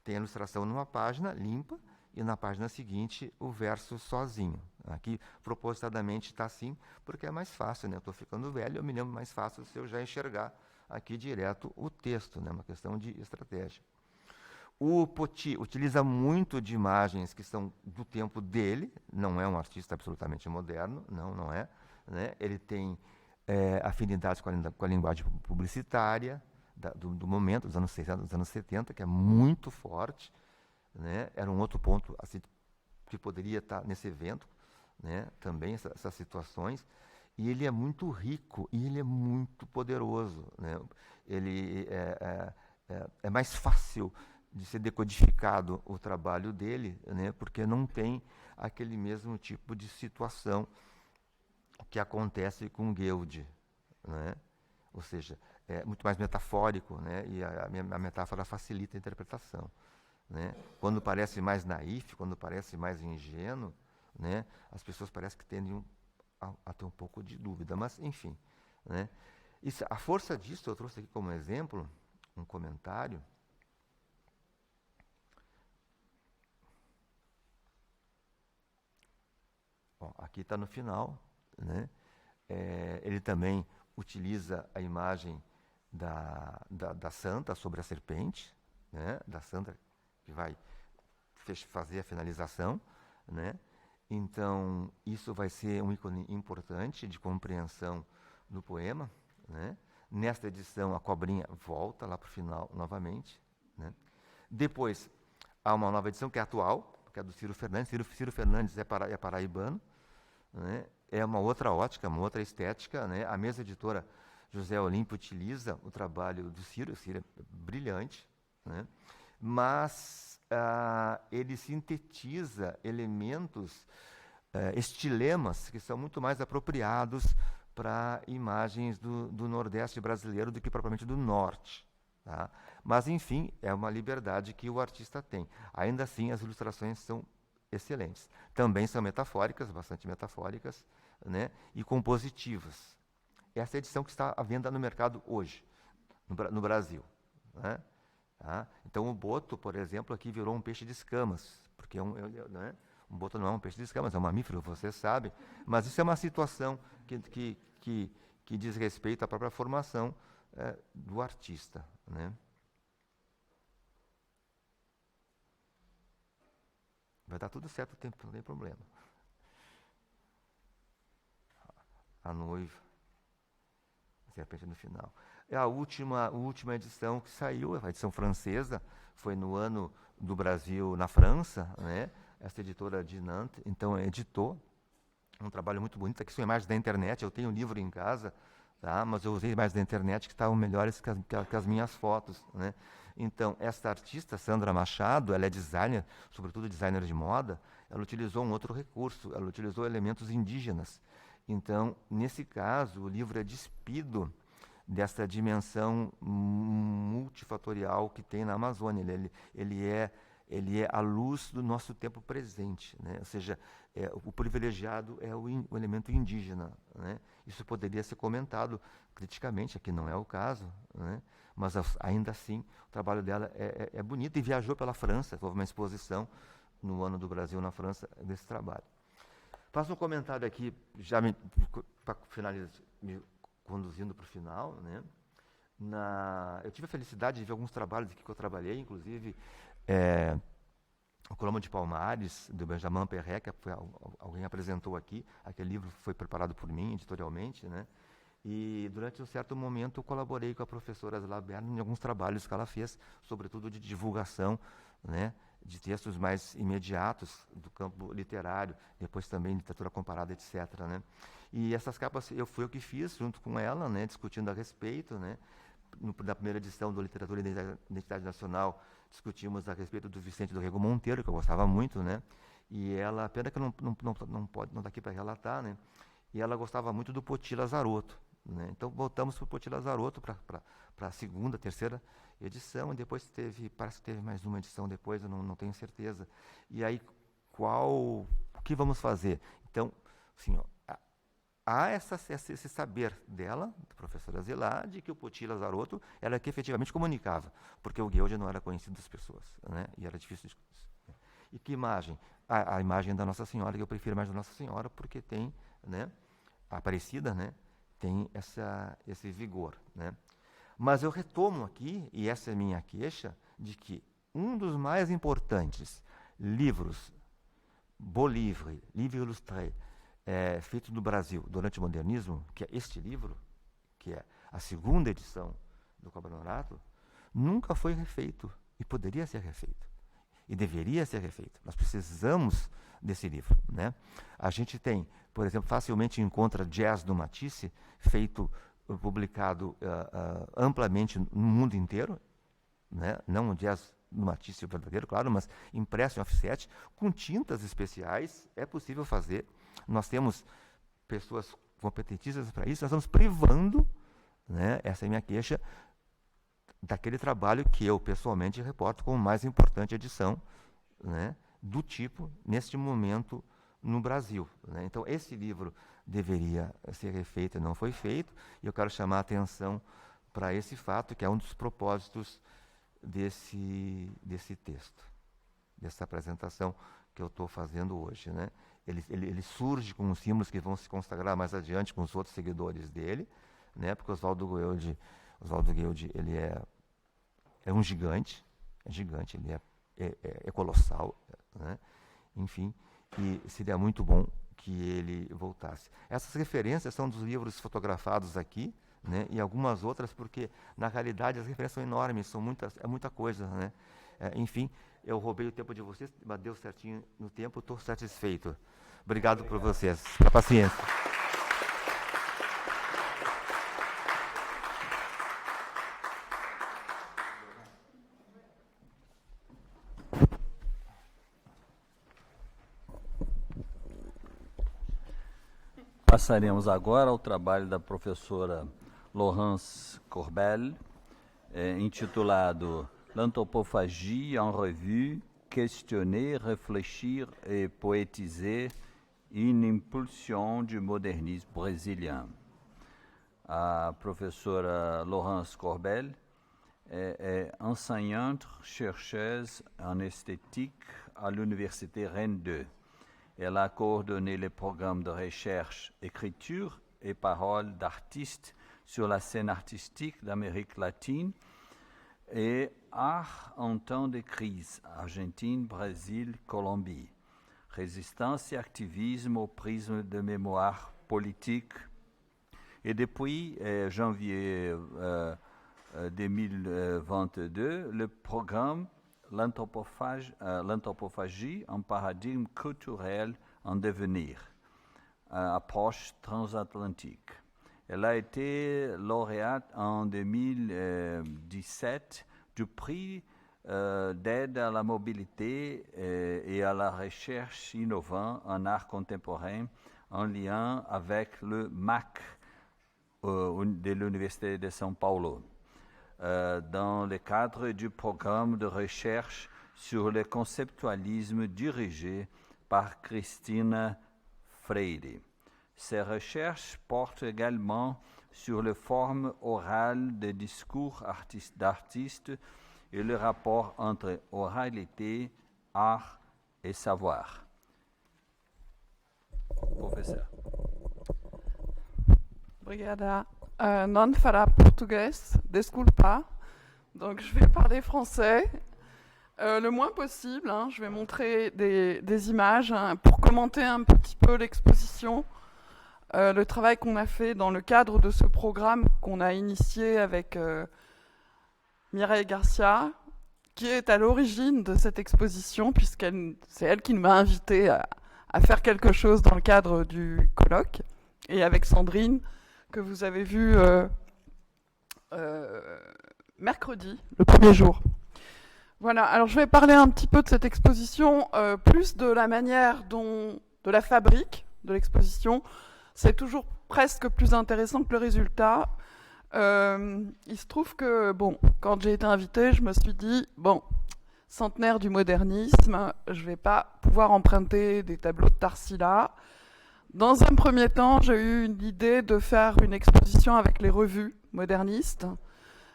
tem a ilustração numa página limpa e na página seguinte o verso sozinho. Aqui, propositadamente, está assim, porque é mais fácil, né? Eu estou ficando velho, eu me lembro mais fácil se eu já enxergar aqui direto o texto, né? Uma questão de estratégia. O Poti utiliza muito de imagens que são do tempo dele, não é um artista absolutamente moderno, não é, né? Ele tem afinidades com a linguagem publicitária do momento, dos anos 60, dos anos 70, que é muito forte, né? Era um outro ponto assim, que poderia estar nesse evento, né? Também essas situações. E ele é muito rico e ele é muito poderoso, né? Ele é mais fácil de ser decodificado o trabalho dele, né, porque não tem aquele mesmo tipo de situação que acontece com Goethe, né? Ou seja, é muito mais metafórico, né, e a metáfora facilita a interpretação, né? Quando parece mais naif, quando parece mais ingênuo, né, as pessoas parecem que tendem a ter um pouco de dúvida, mas enfim, né? Isso, a força disso, eu trouxe aqui como exemplo um comentário. Bom, aqui está no final, né? Ele também utiliza a imagem da santa sobre a serpente, né? Da santa que vai fazer a finalização, né? Então, isso vai ser um ícone importante de compreensão do poema, né? Nesta edição, a cobrinha volta lá para o final novamente, né? Depois, há uma nova edição que é atual, que é do Ciro Fernandes. Ciro Fernandes é paraibano, né? É uma outra ótica, uma outra estética, né? A mesma editora José Olímpio utiliza o trabalho do Ciro. O Ciro é brilhante, né? Mas ele sintetiza elementos, estilemas, que são muito mais apropriados para imagens do Nordeste brasileiro do que propriamente do Norte. Tá? Mas, enfim, é uma liberdade que o artista tem. Ainda assim, as ilustrações são excelentes. Também são metafóricas, bastante metafóricas, né? E compositivas. Essa é a edição que está à venda no mercado hoje, no Brasil, né? Tá? Então, o boto, por exemplo, aqui virou um peixe de escamas, porque né? Um boto não é um peixe de escamas, é um mamífero, você sabe, mas isso é uma situação que diz respeito à própria formação do artista, né? Vai dar tudo certo o tempo, não tem problema. A noiva, a serpente no final. É a última edição que saiu, a edição francesa, foi no ano do Brasil na França, né? Essa editora de Nantes, então editou um trabalho muito bonito. Aqui são imagens da internet, eu tenho um livro em casa, tá? Mas eu usei imagens da internet que estavam melhores que as minhas fotos, né? Então, essa artista, Sandra Machado, ela é designer, sobretudo designer de moda, ela utilizou um outro recurso, ela utilizou elementos indígenas. Então, nesse caso, o livro é despido dessa dimensão multifatorial que tem na Amazônia. Ele é a luz do nosso tempo presente, né? Ou seja, o privilegiado é o elemento indígena, né? Isso poderia ser comentado criticamente, aqui não é o caso, né? Mas ainda assim o trabalho dela é bonito, e viajou pela França, houve uma exposição no Ano do Brasil na França desse trabalho. Faço um comentário aqui, já para finalizar, me conduzindo para o final, né? Eu tive a felicidade de ver alguns trabalhos aqui que eu trabalhei, inclusive o Colombo de Palmares, do Benjamin Perret, que alguém apresentou aqui. Aquele livro foi preparado por mim, editorialmente, né? E durante um certo momento eu colaborei com a professora Zila Berno em alguns trabalhos que ela fez, sobretudo de divulgação, né, de textos mais imediatos do campo literário, depois também literatura comparada, etc., né? E essas capas fui eu que fiz, junto com ela, né, discutindo a respeito, né? Na primeira edição do Literatura e Identidade Nacional, discutimos a respeito do Vicente do Rego Monteiro, que eu gostava muito, né? E ela, pena que não está aqui para relatar, né? E ela gostava muito do Poti Lazarotto, né? Então voltamos para o Poti Lazarotto para a segunda, terceira edição, e depois parece que teve mais uma edição depois, eu não tenho certeza. E aí, o que vamos fazer? Então, assim, ó, há esse saber dela, da professora Zilá, de que o Poti Lazarotto era que efetivamente comunicava, porque o Goethe não era conhecido das pessoas, né? E era difícil de... E que imagem? A imagem da Nossa Senhora, que eu prefiro mais da Nossa Senhora, porque tem, né, a Aparecida, né, tem esse vigor, né? Mas eu retomo aqui, e essa é a minha queixa, de que um dos mais importantes livros, Beau Livre, Livre Illustré, feito no Brasil durante o modernismo, que é este livro, que é a segunda edição do Cobra Norato, nunca foi refeito, e poderia ser refeito, e deveria ser refeito. Nós precisamos desse livro, né? A gente tem, por exemplo, facilmente encontra Jazz do Matisse, publicado amplamente no mundo inteiro, né? Não o jazz no Matisse verdadeiro, claro, mas impresso em offset, com tintas especiais, é possível fazer. Nós temos pessoas competentíssimas para isso, nós estamos privando, né, essa é a minha queixa, daquele trabalho que eu, pessoalmente, reporto como mais importante edição, né, do tipo, neste momento, no Brasil. Né? Então, esse livro deveria ser refeito e não foi feito, e eu quero chamar a atenção para esse fato, que é um dos propósitos desse texto, dessa apresentação que eu estou fazendo hoje. Né? Ele surge com os símbolos que vão se consagrar mais adiante com os outros seguidores dele, né? Porque Oswaldo Guild ele é um gigante, ele é colossal, né? Enfim, e seria muito bom que ele voltasse. Essas referências são dos livros fotografados aqui, né? E algumas outras, porque na realidade as referências são enormes, é muita coisa, né? Enfim, eu roubei o tempo de vocês, mas deu certinho no tempo, estou satisfeito. Obrigado por vocês, pela paciência. Passaremos agora ao trabalho da professora Laurence Corbel, intitulado L'anthropophagie en revue, questionner, réfléchir et poétiser une impulsion du modernisme brésilien. A professora Laurence Corbel est enseignante chercheuse en esthétique à l'Université Rennes 2. Elle a coordonné les programmes de recherche, écriture et parole d'artistes sur la scène artistique d'Amérique latine et art en temps de crise, Argentine, Brésil, Colombie. Résistance et activisme au prisme de mémoire politique. Et depuis janvier 2022, le programme L'anthropophagie, un paradigme culturel en devenir, approche transatlantique. Elle a été lauréate en 2017 du prix d'aide à la mobilité et à la recherche innovante en art contemporain en lien avec le MAC de l'Université de São Paulo. Dans le cadre du programme de recherche sur le conceptualisme dirigé par Cristina Freire. Ces recherches portent également sur les formes orales des discours d'artistes et le rapport entre oralité, art et savoir. Professeur. Obrigada. Non fará português, desculpa. Donc je vais parler français le moins possible. Je vais montrer des images pour commenter un petit peu l'exposition, le travail qu'on a fait dans le cadre de ce programme qu'on a initié avec Mireille Garcia, qui est à l'origine de cette exposition, c'est elle qui m'a invité à faire quelque chose dans le cadre du colloque, et avec Sandrine, que vous avez vu mercredi, le premier jour. Voilà, alors je vais parler un petit peu de cette exposition, plus de la manière de la fabrique de l'exposition. C'est toujours presque plus intéressant que le résultat. Il se trouve que, quand j'ai été invitée, je me suis dit, centenaire du modernisme, je ne vais pas pouvoir emprunter des tableaux de Tarsila. Dans un premier temps, j'ai eu l'idée de faire une exposition avec les revues modernistes,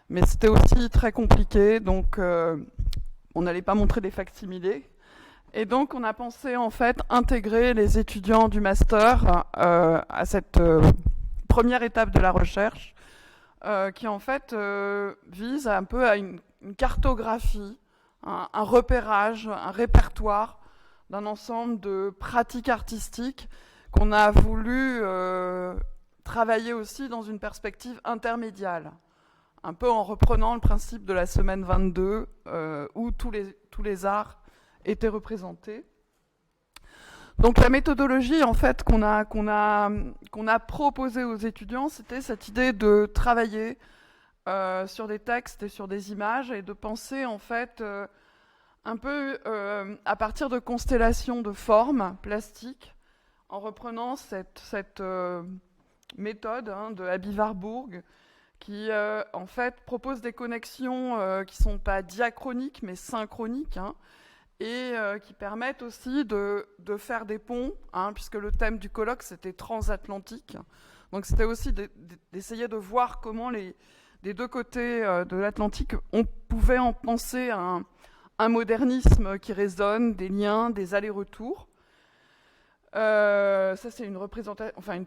mais c'était aussi très compliqué, donc on n'allait pas montrer des facsimilés. Et donc on a pensé en fait intégrer les étudiants du master à cette première étape de la recherche, qui en fait vise un peu à une cartographie, un repérage, un répertoire d'un ensemble de pratiques artistiques qu'on a voulu travailler aussi dans une perspective intermédiale, un peu en reprenant le principe de la semaine 22, où tous les arts étaient représentés. Donc la méthodologie en fait qu'on a proposée aux étudiants, c'était cette idée de travailler sur des textes et sur des images et de penser en fait un peu à partir de constellations de formes plastiques, en reprenant cette méthode de Aby Warburg, qui en fait propose des connexions qui ne sont pas diachroniques mais synchroniques, et qui permettent aussi de faire des ponts, puisque le thème du colloque c'était transatlantique. Donc c'était aussi d'essayer de voir comment les deux côtés de l'Atlantique, on pouvait en penser un modernisme qui résonne, des liens, des allers-retours. Ça, c'est une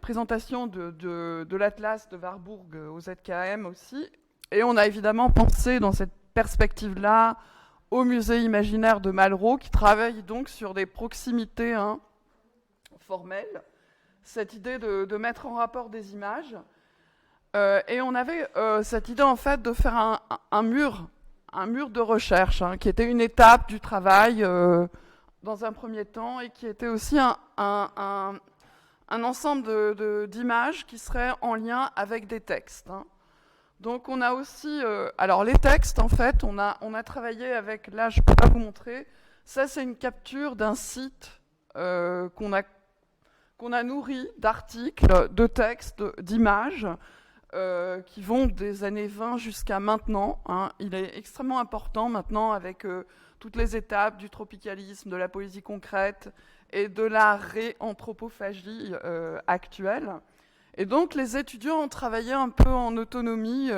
présentation de l'Atlas de Warburg au ZKM aussi. Et on a évidemment pensé dans cette perspective-là au musée imaginaire de Malraux, qui travaille donc sur des proximités formelles, cette idée de mettre en rapport des images. Et on avait cette idée en fait de faire un mur de recherche, qui était une étape du travail dans un premier temps, et qui était aussi un ensemble d'images qui seraient en lien avec des textes. Donc on a aussi, alors les textes en fait, on a travaillé avec, là je ne peux pas vous montrer, ça c'est une capture d'un site qu'on a nourri d'articles, de textes, d'images, qui vont des années 20 jusqu'à maintenant. Il est extrêmement important maintenant avec toutes les étapes du tropicalisme, de la poésie concrète et de la réanthropophagie actuelle. Et donc les étudiants ont travaillé un peu en autonomie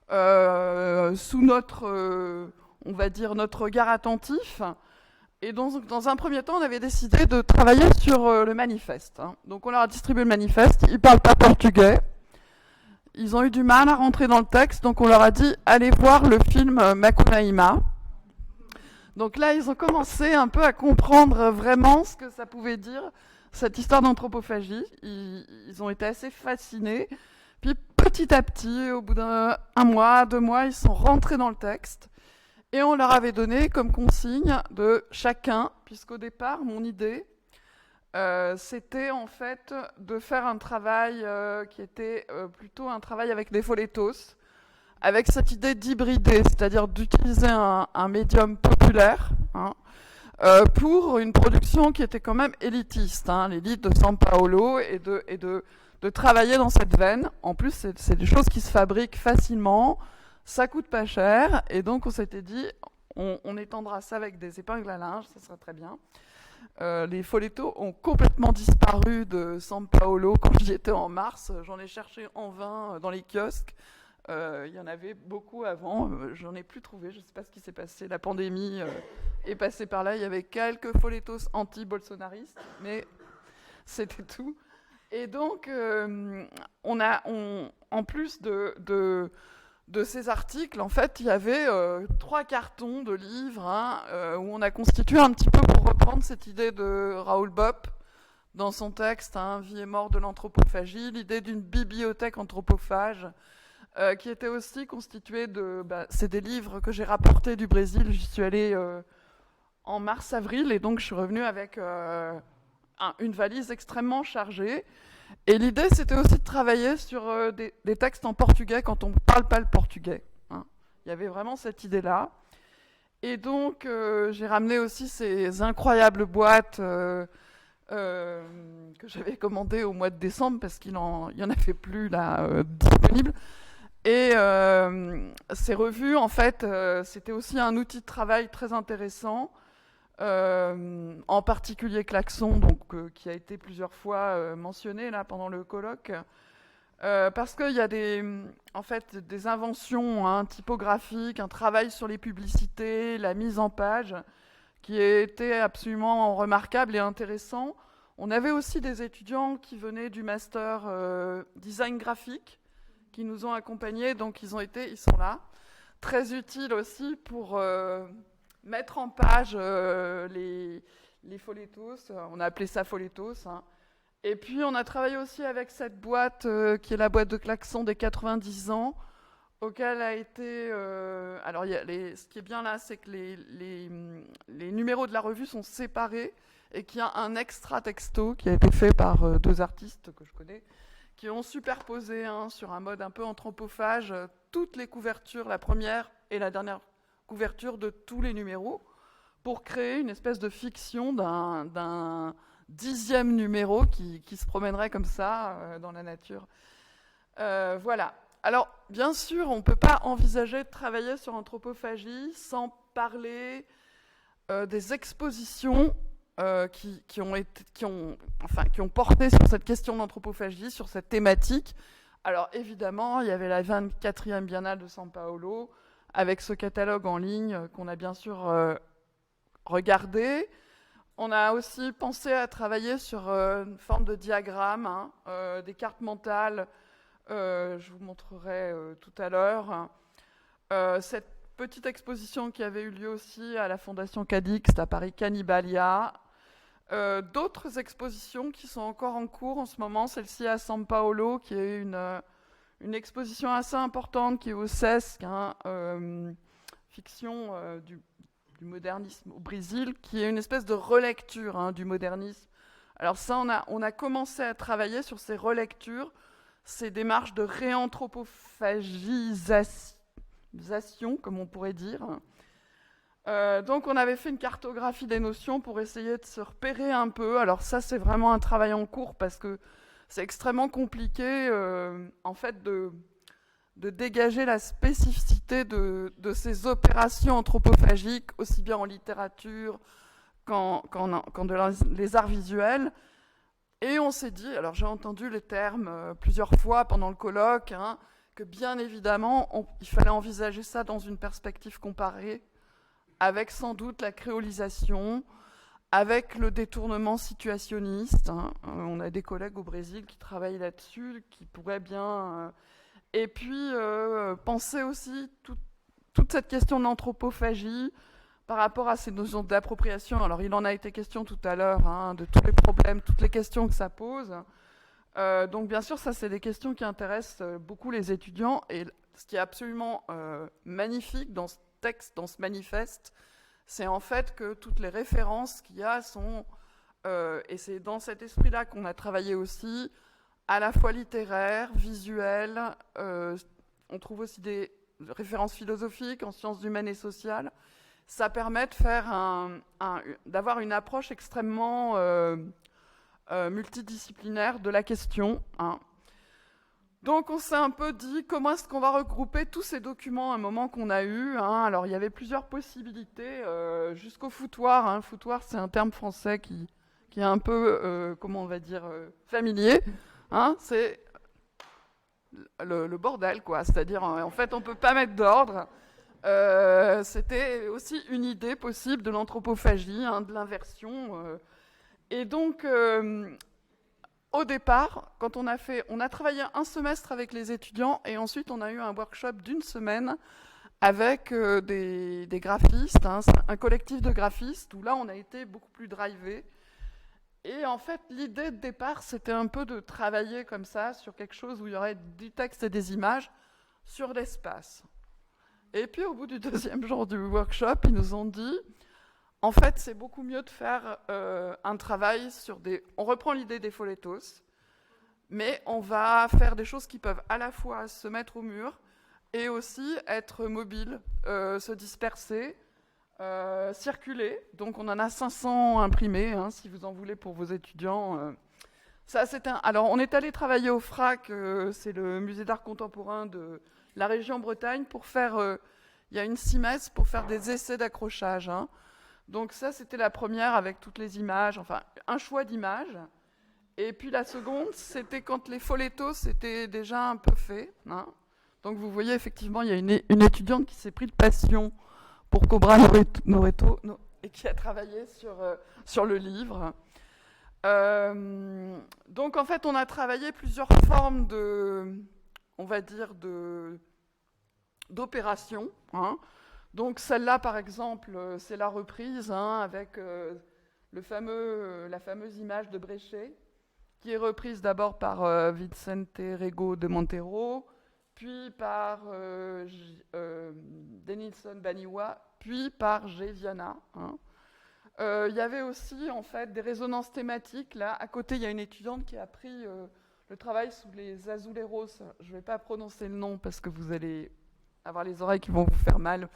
sous notre, on va dire, notre regard attentif. Et dans un premier temps, on avait décidé de travailler sur le manifeste. Donc on leur a distribué le manifeste, ils ne parlent pas portugais. Ils ont eu du mal à rentrer dans le texte, donc on leur a dit « Allez voir le film Macunaíma ». Donc là, ils ont commencé un peu à comprendre vraiment ce que ça pouvait dire, cette histoire d'anthropophagie. Ils ont été assez fascinés. Puis petit à petit, au bout d'un mois, 2 mois, ils sont rentrés dans le texte. Et on leur avait donné comme consigne de chacun, puisqu'au départ, mon idée, c'était en fait de faire un travail qui était plutôt un travail avec des folletos, avec cette idée d'hybrider, c'est-à-dire d'utiliser un médium populaire pour une production qui était quand même élitiste, l'élite de São Paulo, et de travailler dans cette veine. En plus, c'est des choses qui se fabriquent facilement, ça coûte pas cher, et donc on s'était dit, on étendra ça avec des épingles à linge, ça serait très bien. Les folletos ont complètement disparu de São Paulo quand j'y étais en mars. J'en ai cherché en vain dans les kiosques. Il y en avait beaucoup avant. J'en ai plus trouvé. Je ne sais pas ce qui s'est passé. La pandémie est passée par là. Il y avait quelques folletos anti-bolsonaristes, mais c'était tout. Et donc, en plus de ces articles, en fait, il y avait 3 cartons de livres où on a constitué un petit peu, pour reprendre cette idée de Raoul Bopp dans son texte Vie et mort de l'anthropophagie, l'idée d'une bibliothèque anthropophage qui était aussi constituée de... c'est des livres que j'ai rapportés du Brésil. J'y suis allée en mars-avril, et donc je suis revenue avec une valise extrêmement chargée. Et l'idée, c'était aussi de travailler sur des textes en portugais quand on ne parle pas le portugais. Il y avait vraiment cette idée-là. Et donc, j'ai ramené aussi ces incroyables boîtes que j'avais commandées au mois de décembre, parce qu'il y en avait plus là, disponibles. Et ces revues, en fait, c'était aussi un outil de travail très intéressant. En particulier Klaxon, donc, qui a été plusieurs fois mentionné là, pendant le colloque, parce qu'il y a des inventions typographiques, un travail sur les publicités, la mise en page, qui était absolument remarquable et intéressant. On avait aussi des étudiants qui venaient du master design graphique, qui nous ont accompagnés, donc ils sont là, très utiles aussi pour... mettre en page les folletos, on a appelé ça folletos. Et puis on a travaillé aussi avec cette boîte qui est la boîte de Klaxon des 90 ans, auquel a été... alors ce qui est bien là, c'est que les numéros de la revue sont séparés, et qu'il y a un extra texto qui a été fait par 2 artistes que je connais, qui ont superposé sur un mode un peu anthropophage toutes les couvertures, la première et la dernière couverture de tous les numéros. pour créer une espèce de fiction d'un 10e numéro qui se promènerait comme ça dans la nature. Voilà. Alors, bien sûr, on ne peut pas envisager de travailler sur anthropophagie sans parler des expositions qui ont porté sur cette question d'anthropophagie, sur cette thématique. Alors, évidemment, il y avait la 24e Biennale de São Paulo, avec ce catalogue en ligne qu'on a bien sûr regardé. On a aussi pensé à travailler sur une forme de diagramme, des cartes mentales. Je vous montrerai tout à l'heure. Cette petite exposition qui avait eu lieu aussi à la Fondation Cadix à Paris, Cannibalia. D'autres expositions qui sont encore en cours en ce moment, celle-ci à São Paulo, qui est une exposition assez importante qui est au SESC, fiction du modernisme au Brésil, qui est une espèce de relecture du modernisme. Alors ça, on a commencé à travailler sur ces relectures, ces démarches de réanthropophagisation, comme on pourrait dire. Donc on avait fait une cartographie des notions pour essayer de se repérer un peu. Alors ça, c'est vraiment un travail en cours parce que c'est extrêmement compliqué en fait de dégager la spécificité de ces opérations anthropophagiques, aussi bien en littérature qu'en les arts visuels. Et on s'est dit, alors j'ai entendu les termes plusieurs fois pendant le colloque, que bien évidemment, il fallait envisager ça dans une perspective comparée, avec sans doute la créolisation, avec le détournement situationniste. On a des collègues au Brésil qui travaillent là-dessus, qui pourraient bien... Et puis, penser aussi toute cette question d'anthropophagie par rapport à ces notions d'appropriation. Alors, il en a été question tout à l'heure, de tous les problèmes, toutes les questions que ça pose. Donc, bien sûr, ça, c'est des questions qui intéressent beaucoup les étudiants. Et ce qui est absolument magnifique dans ce texte, dans ce manifeste, c'est en fait que toutes les références qu'il y a sont... et c'est dans cet esprit-là qu'on a travaillé aussi, à la fois littéraire, visuel, on trouve aussi des références philosophiques en sciences humaines et sociales. Ça permet de faire d'avoir une approche extrêmement multidisciplinaire de la question. Donc on s'est un peu dit comment est-ce qu'on va regrouper tous ces documents à un moment qu'on a eu. Alors il y avait plusieurs possibilités jusqu'au foutoir. Foutoir, c'est un terme français qui est un peu, comment on va dire, familier. C'est le bordel, quoi. C'est-à-dire, en fait, on ne peut pas mettre d'ordre. C'était aussi une idée possible de l'anthropophagie, de l'inversion. Et donc, au départ, quand on a travaillé un semestre avec les étudiants et ensuite on a eu un workshop d'une semaine avec des graphistes, un collectif de graphistes où là, on a été beaucoup plus drivé. Et en fait, l'idée de départ, c'était un peu de travailler comme ça sur quelque chose où il y aurait du texte et des images sur l'espace. Et puis, au bout du deuxième jour du workshop, ils nous ont dit, en fait, c'est beaucoup mieux de faire un travail sur des... On reprend l'idée des folletos, mais on va faire des choses qui peuvent à la fois se mettre au mur et aussi être mobiles, se disperser, circuler. Donc on en a 500 imprimés, si vous en voulez pour vos étudiants. Ça, Alors on est allé travailler au FRAC, c'est le musée d'art contemporain de la région Bretagne, pour faire, il y a une CIMES pour faire des essais d'accrochage. Donc ça, c'était la première avec toutes les images, enfin un choix d'images. Et puis la seconde, c'était quand les folletos étaient déjà un peu faits. Donc vous voyez, effectivement, il y a une étudiante qui s'est pris de passion pour Cobra Noreto et qui a travaillé sur le livre. Donc en fait, on a travaillé plusieurs formes d'opérations. Donc celle-là, par exemple, c'est la reprise avec la fameuse image de Brechet, qui est reprise d'abord par Vicente Rego de Monteiro, puis par Denilson Baniwa, puis par G. Viana. Il y avait aussi en fait des résonances thématiques. Là, à côté, il y a une étudiante qui a pris le travail sous les azuleros. Je ne vais pas prononcer le nom parce que vous allez avoir les oreilles qui vont vous faire mal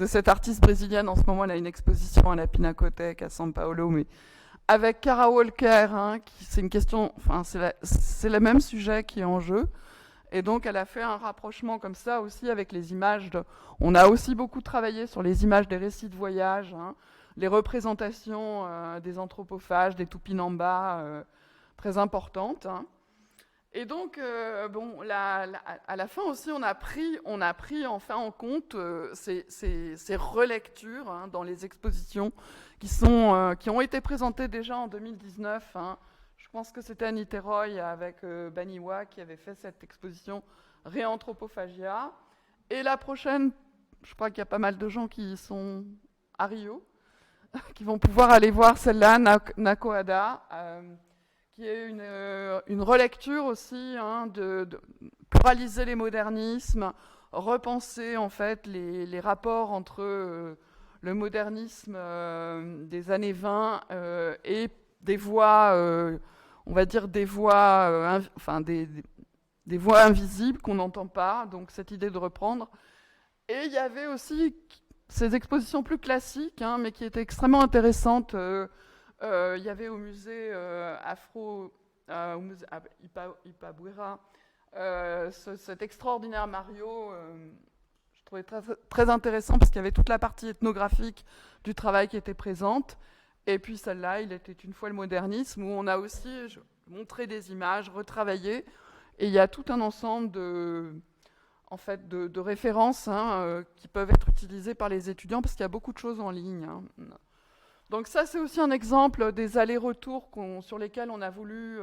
cette artiste brésilienne. En ce moment, elle a une exposition à la Pinacothèque à São Paulo, mais avec Kara Walker, hein, c'est une question, enfin, c'est le même sujet qui est en jeu. Et donc, elle a fait un rapprochement comme ça aussi avec les images. On a aussi beaucoup travaillé sur les images des récits de voyage, hein, les représentations des anthropophages, des Tupinambas, très importantes. Hein. Et donc, bon, à la fin aussi, on a pris enfin en compte ces relectures hein, dans les expositions qui ont été présentées déjà en 2019. Hein. Je pense que c'était Annie Terroy avec Baniwa qui avait fait cette exposition Réanthropophagia. Et la prochaine, je crois qu'il y a pas mal de gens qui sont à Rio, qui vont pouvoir aller voir celle-là, Nakoada, qui est une relecture aussi hein, de pluraliser les modernismes, repenser en fait les rapports entre le modernisme des années 20 et des voix, on va dire des voix, des voix invisibles qu'on n'entend pas, donc cette idée de reprendre. Et il y avait aussi ces expositions plus classiques, hein, mais qui étaient extrêmement intéressantes. Il y avait au musée Afro, au musée Ipabuira, cet extraordinaire Mario, je trouvais très, très intéressant parce qu'il y avait toute la partie ethnographique du travail qui était présente. Et puis celle-là, il était une fois le modernisme, où on a aussi montré des images, retravaillé. Et il y a tout un ensemble de références hein, qui peuvent être utilisées par les étudiants parce qu'il y a beaucoup de choses en ligne. Hein. Donc ça, c'est aussi un exemple des allers-retours sur lesquels on a voulu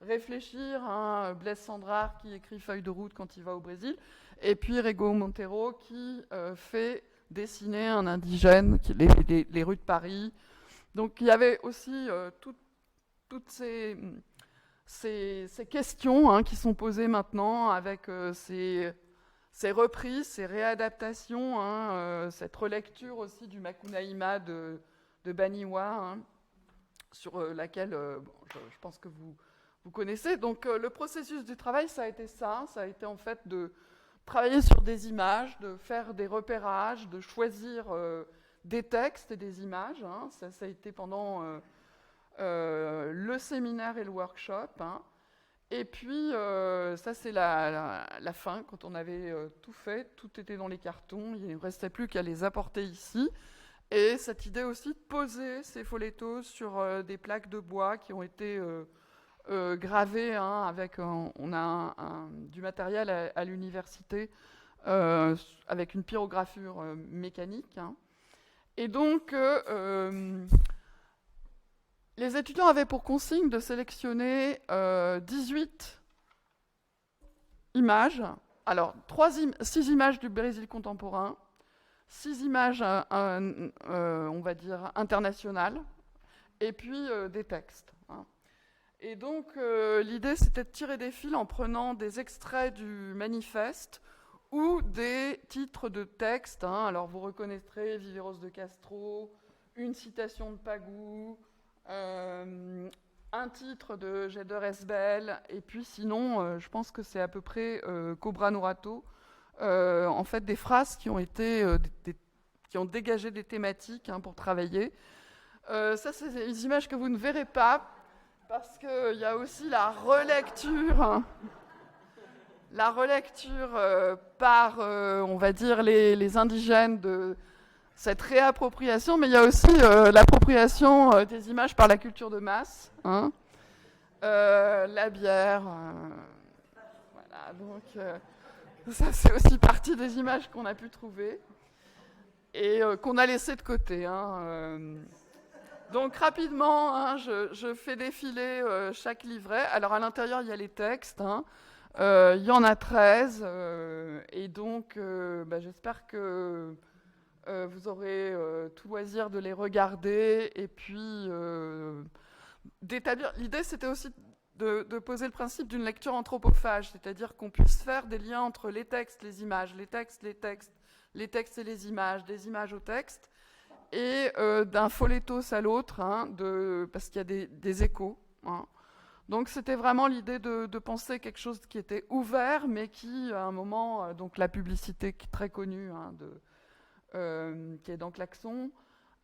réfléchir. Hein. Blaise Sandrard qui écrit Feuille de route quand il va au Brésil, et puis Rego Montero qui fait dessiner un indigène, les rues de Paris. Donc il y avait aussi toutes ces questions hein, qui sont posées maintenant avec ces reprises, ces réadaptations, hein, cette relecture aussi du Macunaíma de Baniwa, hein, sur laquelle je pense que vous connaissez. Donc le processus du travail, ça a été en fait de travailler sur des images, de faire des repérages, de choisir des textes et des images. Hein. Ça a été pendant le séminaire et le workshop. Hein. Et puis, ça c'est la fin, quand on avait tout fait, tout était dans les cartons, il ne restait plus qu'à les apporter ici. Et cette idée aussi de poser ces follettos sur des plaques de bois qui ont été gravées, hein, avec, on a du matériel à l'université avec une pyrogravure mécanique. Hein. Et donc, les étudiants avaient pour consigne de sélectionner 18 images. Alors, 6 images du Brésil contemporain, 6 images, on va dire, internationales, et puis des textes. Hein. Et donc, l'idée, c'était de tirer des fils en prenant des extraits du manifeste ou des titres de textes. Hein. Alors, vous reconnaîtrez Viveros de Castro, une citation de Pagou, un titre de Geder Esbel, et puis sinon, je pense que c'est à peu près Cobra Nourato, en fait des phrases qui ont été, qui ont dégagé des thématiques hein, pour travailler. Ça, c'est des images que vous ne verrez pas, parce qu'il y a aussi la relecture, hein, par, on va dire, les indigènes de cette réappropriation, mais il y a aussi l'appropriation des images par la culture de masse, hein. La bière, voilà, donc ça c'est aussi partie des images qu'on a pu trouver et qu'on a laissé de côté. Hein, donc rapidement, hein, je fais défiler chaque livret. Alors à l'intérieur il y a les textes, hein. Il y en a 13, et donc j'espère que vous aurez tout loisir de les regarder et puis d'établir. L'idée, c'était aussi de poser le principe d'une lecture anthropophage, c'est-à-dire qu'on puisse faire des liens entre les textes, les images, les textes et les images, des images au texte, et d'un follettos à l'autre, hein, parce qu'il y a des échos. Hein. Donc c'était vraiment l'idée de penser quelque chose qui était ouvert, mais qui, à un moment, donc la publicité qui est très connue, hein, qui est dans Klaxon,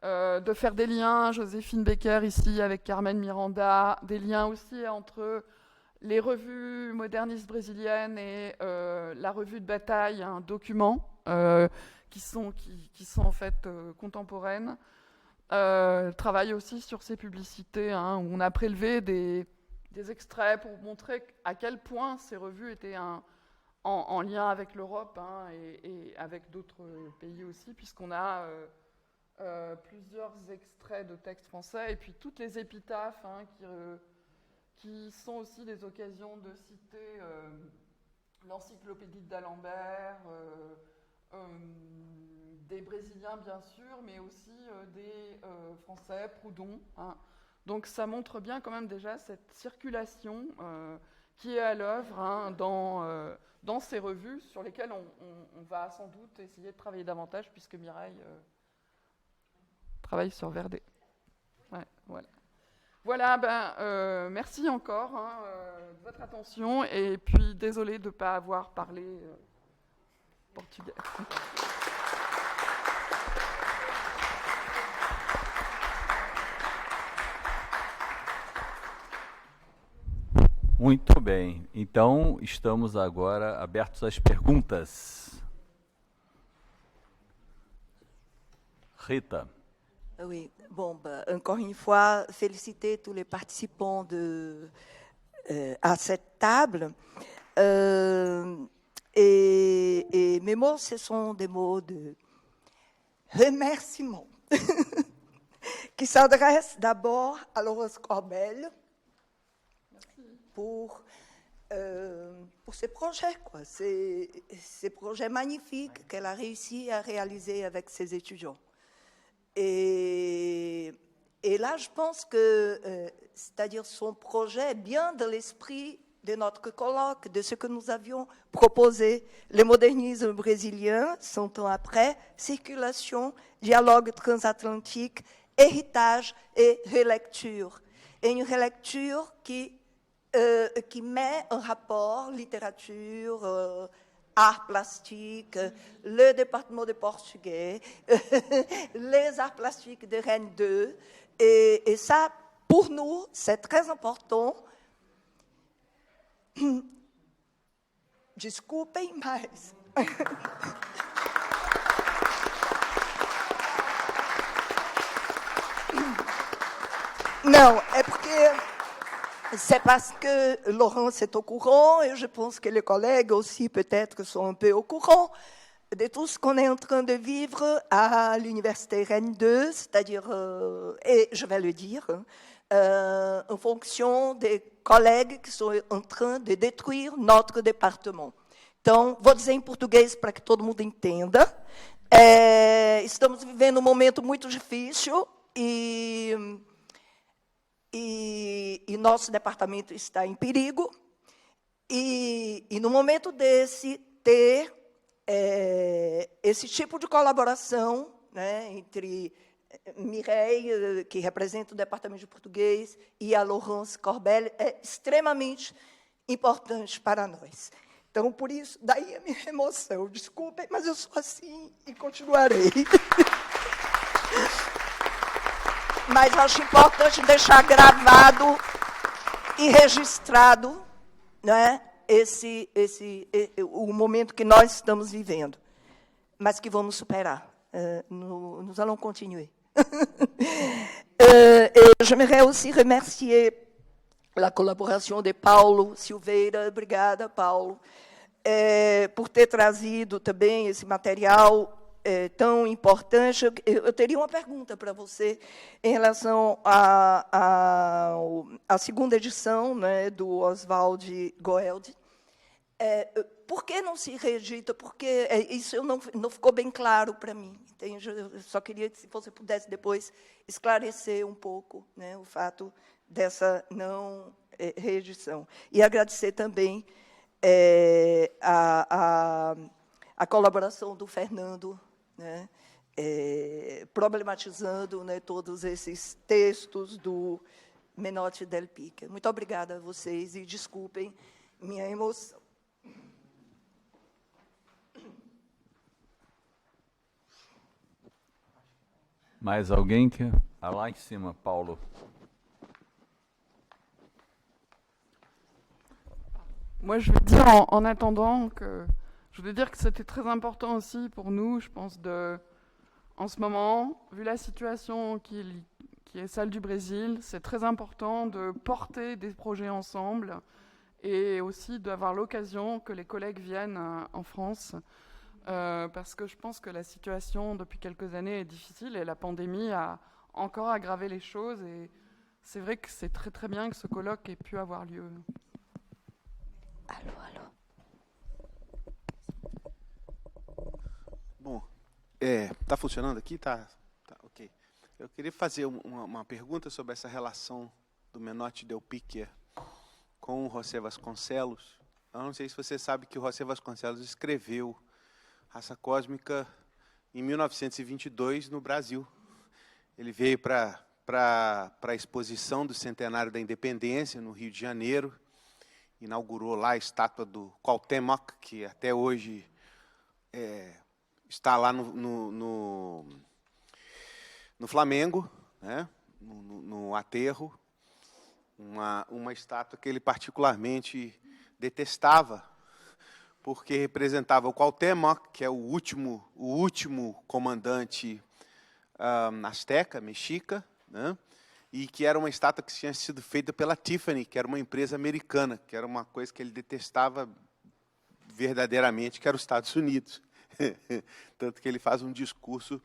de faire des liens, Joséphine Becker ici avec Carmen Miranda, des liens aussi entre les revues modernistes brésiliennes et la revue de bataille, un document qui sont en fait contemporaines. Travaille aussi sur ces publicités, où on a prélevé des extraits pour montrer à quel point ces revues étaient en lien avec l'Europe et avec d'autres pays aussi, puisqu'on a plusieurs extraits de textes français et puis toutes les épitaphes qui sont aussi des occasions de citer l'encyclopédie d'Alembert, des Brésiliens bien sûr, mais aussi des Français, Proudhon. Donc ça montre bien quand même déjà cette circulation qui est à l'œuvre dans ces revues sur lesquelles on va sans doute essayer de travailler davantage puisque Mireille travaille sur Verdé. Ouais, voilà. Voilà, merci encore de votre attention et puis désolé de ne pas avoir parlé portugais. Muito bem. Então, estamos agora abertos às perguntas. Rita. Oui, bon, encore une fois, féliciter tous les participants à cette table. Et mes mots, ce sont des mots de remerciement qui s'adressent d'abord à Laurence Corbel pour ces projets, ces projets magnifiques qu'elle a réussi à réaliser avec ses étudiants. Et là, je pense que, c'est-à-dire son projet est bien dans l'esprit de notre colloque, de ce que nous avions proposé, le modernisme brésilien, 100 ans après, circulation, dialogue transatlantique, héritage et relecture. Et une relecture qui met en rapport littérature, art plastique, le département de portugais, les arts plastiques de Rennes 2. Et ça, pour nous, c'est très important. Desculpem, mas... Non, c'est parce que Laurence est au courant et je pense que les collègues aussi peut-être sont un peu au courant de tout ce qu'on est en train de vivre à l'université Rennes 2, c'est-à-dire, et je vais le dire, en fonction des collègues que sont en train de détruire notre département. Então, vou dizer em português para que todo mundo entenda. Estamos vivendo um momento muito difícil e nosso departamento está em perigo. E no momento desse, ter esse tipo de colaboração, né, entre Mireille, que representa o departamento de português, e a Laurence Corbel, é extremamente importante para nós. Então, por isso, daí a minha emoção. Desculpem, mas eu sou assim e continuarei. Mas acho importante deixar gravado e registrado, né, o momento que nós estamos vivendo, mas que vamos superar. Nous allons continuer. J'aimerais aussi remercier la collaboration de Paulo Silveira. Obrigada, Paulo, por ter trazido também esse material tão importante. Eu teria uma pergunta para você em relação à segunda edição, né, do Oswald Goeldi. Por que não se reedita? Porque isso não ficou bem claro para mim. Entende? Eu só queria que, se você pudesse depois esclarecer um pouco, né, o fato dessa não reedição. E agradecer também a colaboração do Fernando, né, problematizando, né, todos esses textos do Menotti Del Pica. Muito obrigada a vocês e desculpem minha emoção. Mais alguém que... Ah, lá em cima, Paulo. Moi, je vais dire en attendant que je voulais dire que c'était très important aussi pour nous, je pense, en ce moment, vu la situation qui est celle du Brésil, c'est très important de porter des projets ensemble et aussi d'avoir l'occasion que les collègues viennent en France, parce que je pense que la situation depuis quelques années est difficile et la pandémie a encore aggravé les choses, et c'est vrai que c'est très très bien que ce colloque ait pu avoir lieu. Alô. Bom, tá funcionando aqui? Tá, ok. Eu queria fazer uma pergunta sobre essa relação do Menotti Del Picchia com o José Vasconcelos. Eu não sei se você sabe que o José Vasconcelos escreveu Raça Cósmica em 1922 no Brasil. Ele veio para a exposição do Centenário da Independência, no Rio de Janeiro, inaugurou lá a estátua do Cuauhtémoc, que até hoje está lá no Flamengo, né? no aterro, uma estátua que ele particularmente detestava, porque representava o Cuauhtémoc, que é o último comandante azteca, mexica, né? E que era uma estátua que tinha sido feita pela Tiffany, que era uma empresa americana, que era uma coisa que ele detestava verdadeiramente, que era os Estados Unidos. Tanto que ele faz um discurso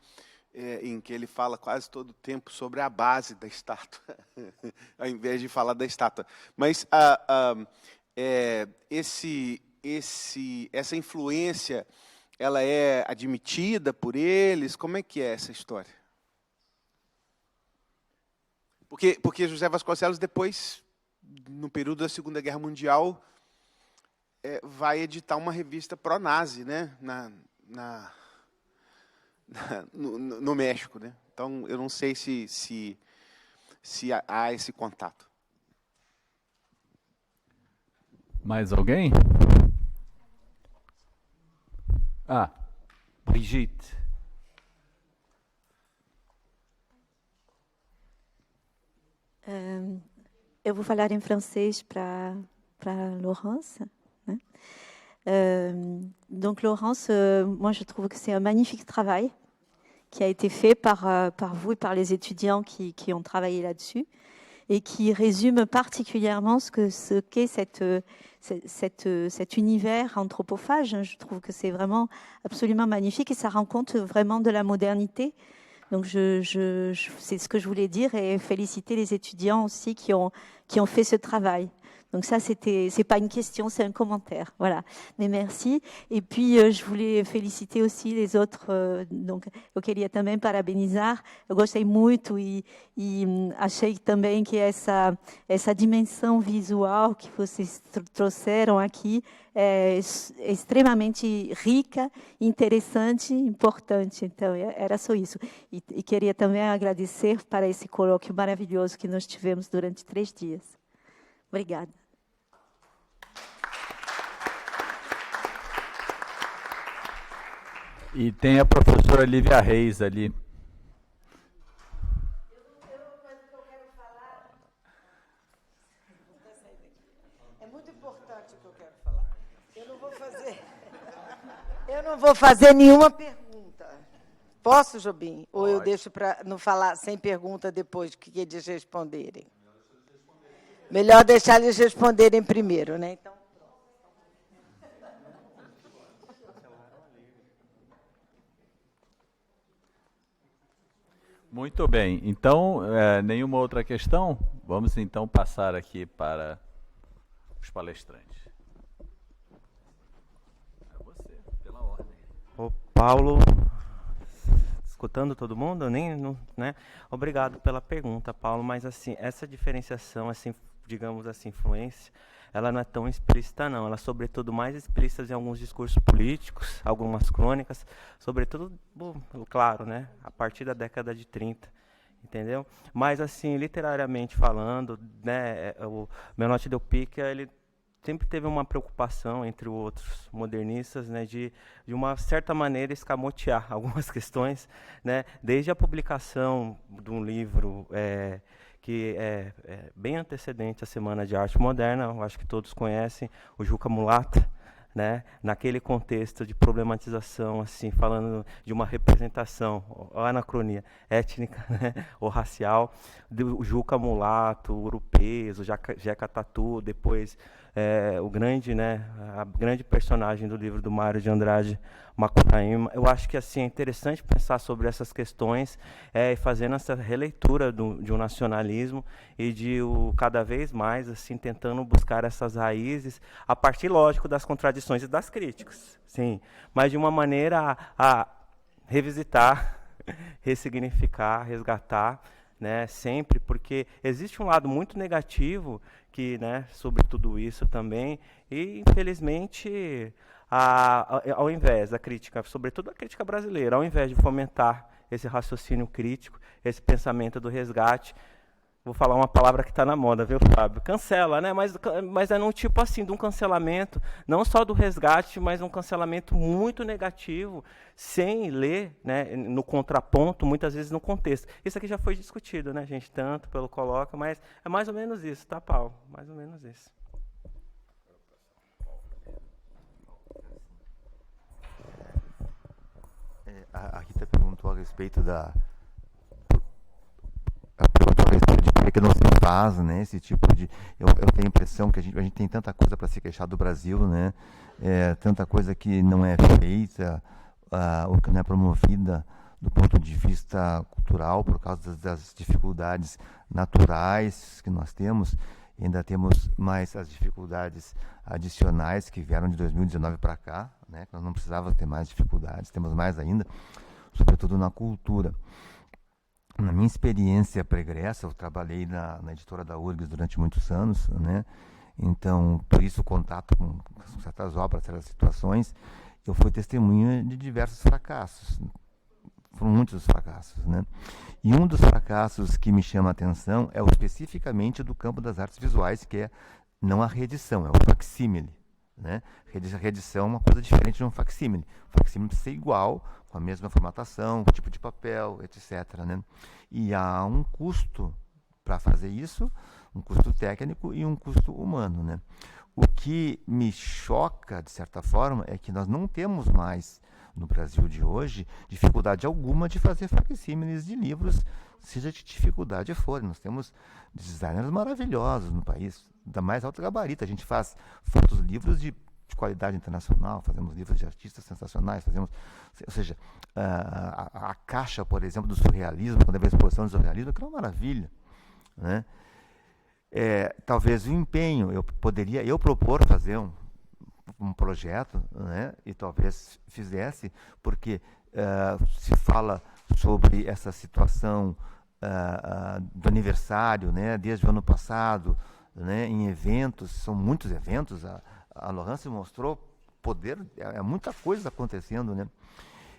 em que ele fala quase todo o tempo sobre a base da estátua, ao invés de falar da estátua. Mas essa influência, ela é admitida por eles? Como é que é essa história? Porque José Vasconcelos, depois, no período da Segunda Guerra Mundial, vai editar uma revista pró-nazi, né? No México, né? Então, eu não sei se há esse contato. Mais alguém? Ah, Brigitte. Eu vou falar em francês para Laurence. Hein? Donc Laurence, moi je trouve que c'est un magnifique travail qui a été fait par vous et par les étudiants qui ont travaillé là-dessus, et qui résume particulièrement ce qu'est cet univers anthropophage. Je trouve que c'est vraiment absolument magnifique et ça rend compte vraiment de la modernité. Donc, c'est ce que je voulais dire, et féliciter les étudiants aussi qui ont fait ce travail. Donc ça, c'est pas une question, c'est un commentaire. Voilà. Mais merci. E je voulais féliciter aussi les autres. Donc, eu queria também parabenizar. Eu gostei muito e achei também que essa dimensão visual que vocês trouxeram aqui é extremamente rica, interessante, importante. Então, era só isso. E queria também agradecer para esse colóquio maravilhoso que nós tivemos durante 3 dias. Obrigada. E tem a professora Lívia Reis ali. É muito importante o que eu quero falar. Eu não vou fazer nenhuma pergunta. Posso, Jobim? Ou eu deixo para não falar sem pergunta depois que eles responderem? Melhor deixar eles responderem primeiro, né? Então, Muito bem. Então, nenhuma outra questão? Vamos então passar aqui para os palestrantes. É você, pela ordem. O Paulo, escutando todo mundo, né? Obrigado pela pergunta, Paulo, mas assim, essa diferenciação, assim, digamos assim, influência, ela não é tão explícita, não. Ela é, sobretudo, mais explícita em alguns discursos políticos, algumas crônicas, sobretudo, claro, né, a partir da década de 30, entendeu? Mas, assim, literariamente falando, né, o Menotti Del Picchia, ele sempre teve uma preocupação, entre outros modernistas, né, de uma certa maneira escamotear algumas questões, né, desde a publicação de um livro que é bem antecedente à Semana de Arte Moderna, eu acho que todos conhecem, o Juca Mulata, né, naquele contexto de problematização, assim, falando de uma representação, ou anacronia étnica, né, ou racial, do Juca Mulato, o Urupês, o Jeca Tatu, depois o grande, né, a grande personagem do livro do Mário de Andrade, Macunaíma. Eu acho que assim, é interessante pensar sobre essas questões, fazendo essa releitura de um nacionalismo e cada vez mais assim, tentando buscar essas raízes a partir, lógico, das contradições e das críticas, sim, mas de uma maneira a revisitar, ressignificar, resgatar, né, sempre, porque existe um lado muito negativo que, né, sobre tudo isso também, e infelizmente ao invés da crítica, sobretudo a crítica brasileira, ao invés de fomentar esse raciocínio crítico, esse pensamento do resgate, vou falar uma palavra que está na moda, viu, Fábio? Cancela, né? Mas é num tipo assim, de um cancelamento, não só do resgate, mas um cancelamento muito negativo, sem ler, né, no contraponto, muitas vezes no contexto. Isso aqui já foi discutido, né, gente? Tanto pelo Coloca, mas é mais ou menos isso, tá, Paulo? Mais ou menos isso. A Rita perguntou a respeito de por que não se faz, né, esse tipo de... Eu tenho a impressão que a gente tem tanta coisa para se queixar do Brasil, né, tanta coisa que não é feita, ou que não é promovida do ponto de vista cultural, por causa das dificuldades naturais que nós temos. E ainda temos mais as dificuldades adicionais que vieram de 2019 para cá, né, nós não precisávamos ter mais dificuldades, temos mais ainda, sobretudo na cultura. Na minha experiência pregressa, eu trabalhei na editora da URGS durante muitos anos, né? Então, por isso o contato com certas obras, certas situações, eu fui testemunha de diversos fracassos. Foram muitos fracassos, né? E um dos fracassos que me chama a atenção é especificamente do campo das artes visuais, que é não a reedição, é o facsímile, né? Reedição é uma coisa diferente de um facsímile. O facsímile precisa ser igual, com a mesma formatação, com o tipo de papel, etc., né? E há um custo para fazer isso, um custo técnico e um custo humano, né? O que me choca, de certa forma, é que nós não temos mais, no Brasil de hoje, dificuldade alguma de fazer facsímiles de livros, seja de dificuldade for. Nós temos designers maravilhosos no país, da mais alta gabarito. A gente faz fotos, livros de qualidade internacional, fazemos livros de artistas sensacionais, ou seja, a caixa, por exemplo, do surrealismo, quando é a exposição do surrealismo, que é uma maravilha, né? Talvez o empenho, eu poderia propor fazer um projeto, né, e talvez fizesse, porque se fala sobre essa situação do aniversário, né, desde o ano passado, né, em eventos, são muitos eventos, a Laurence mostrou poder, é muita coisa acontecendo, né?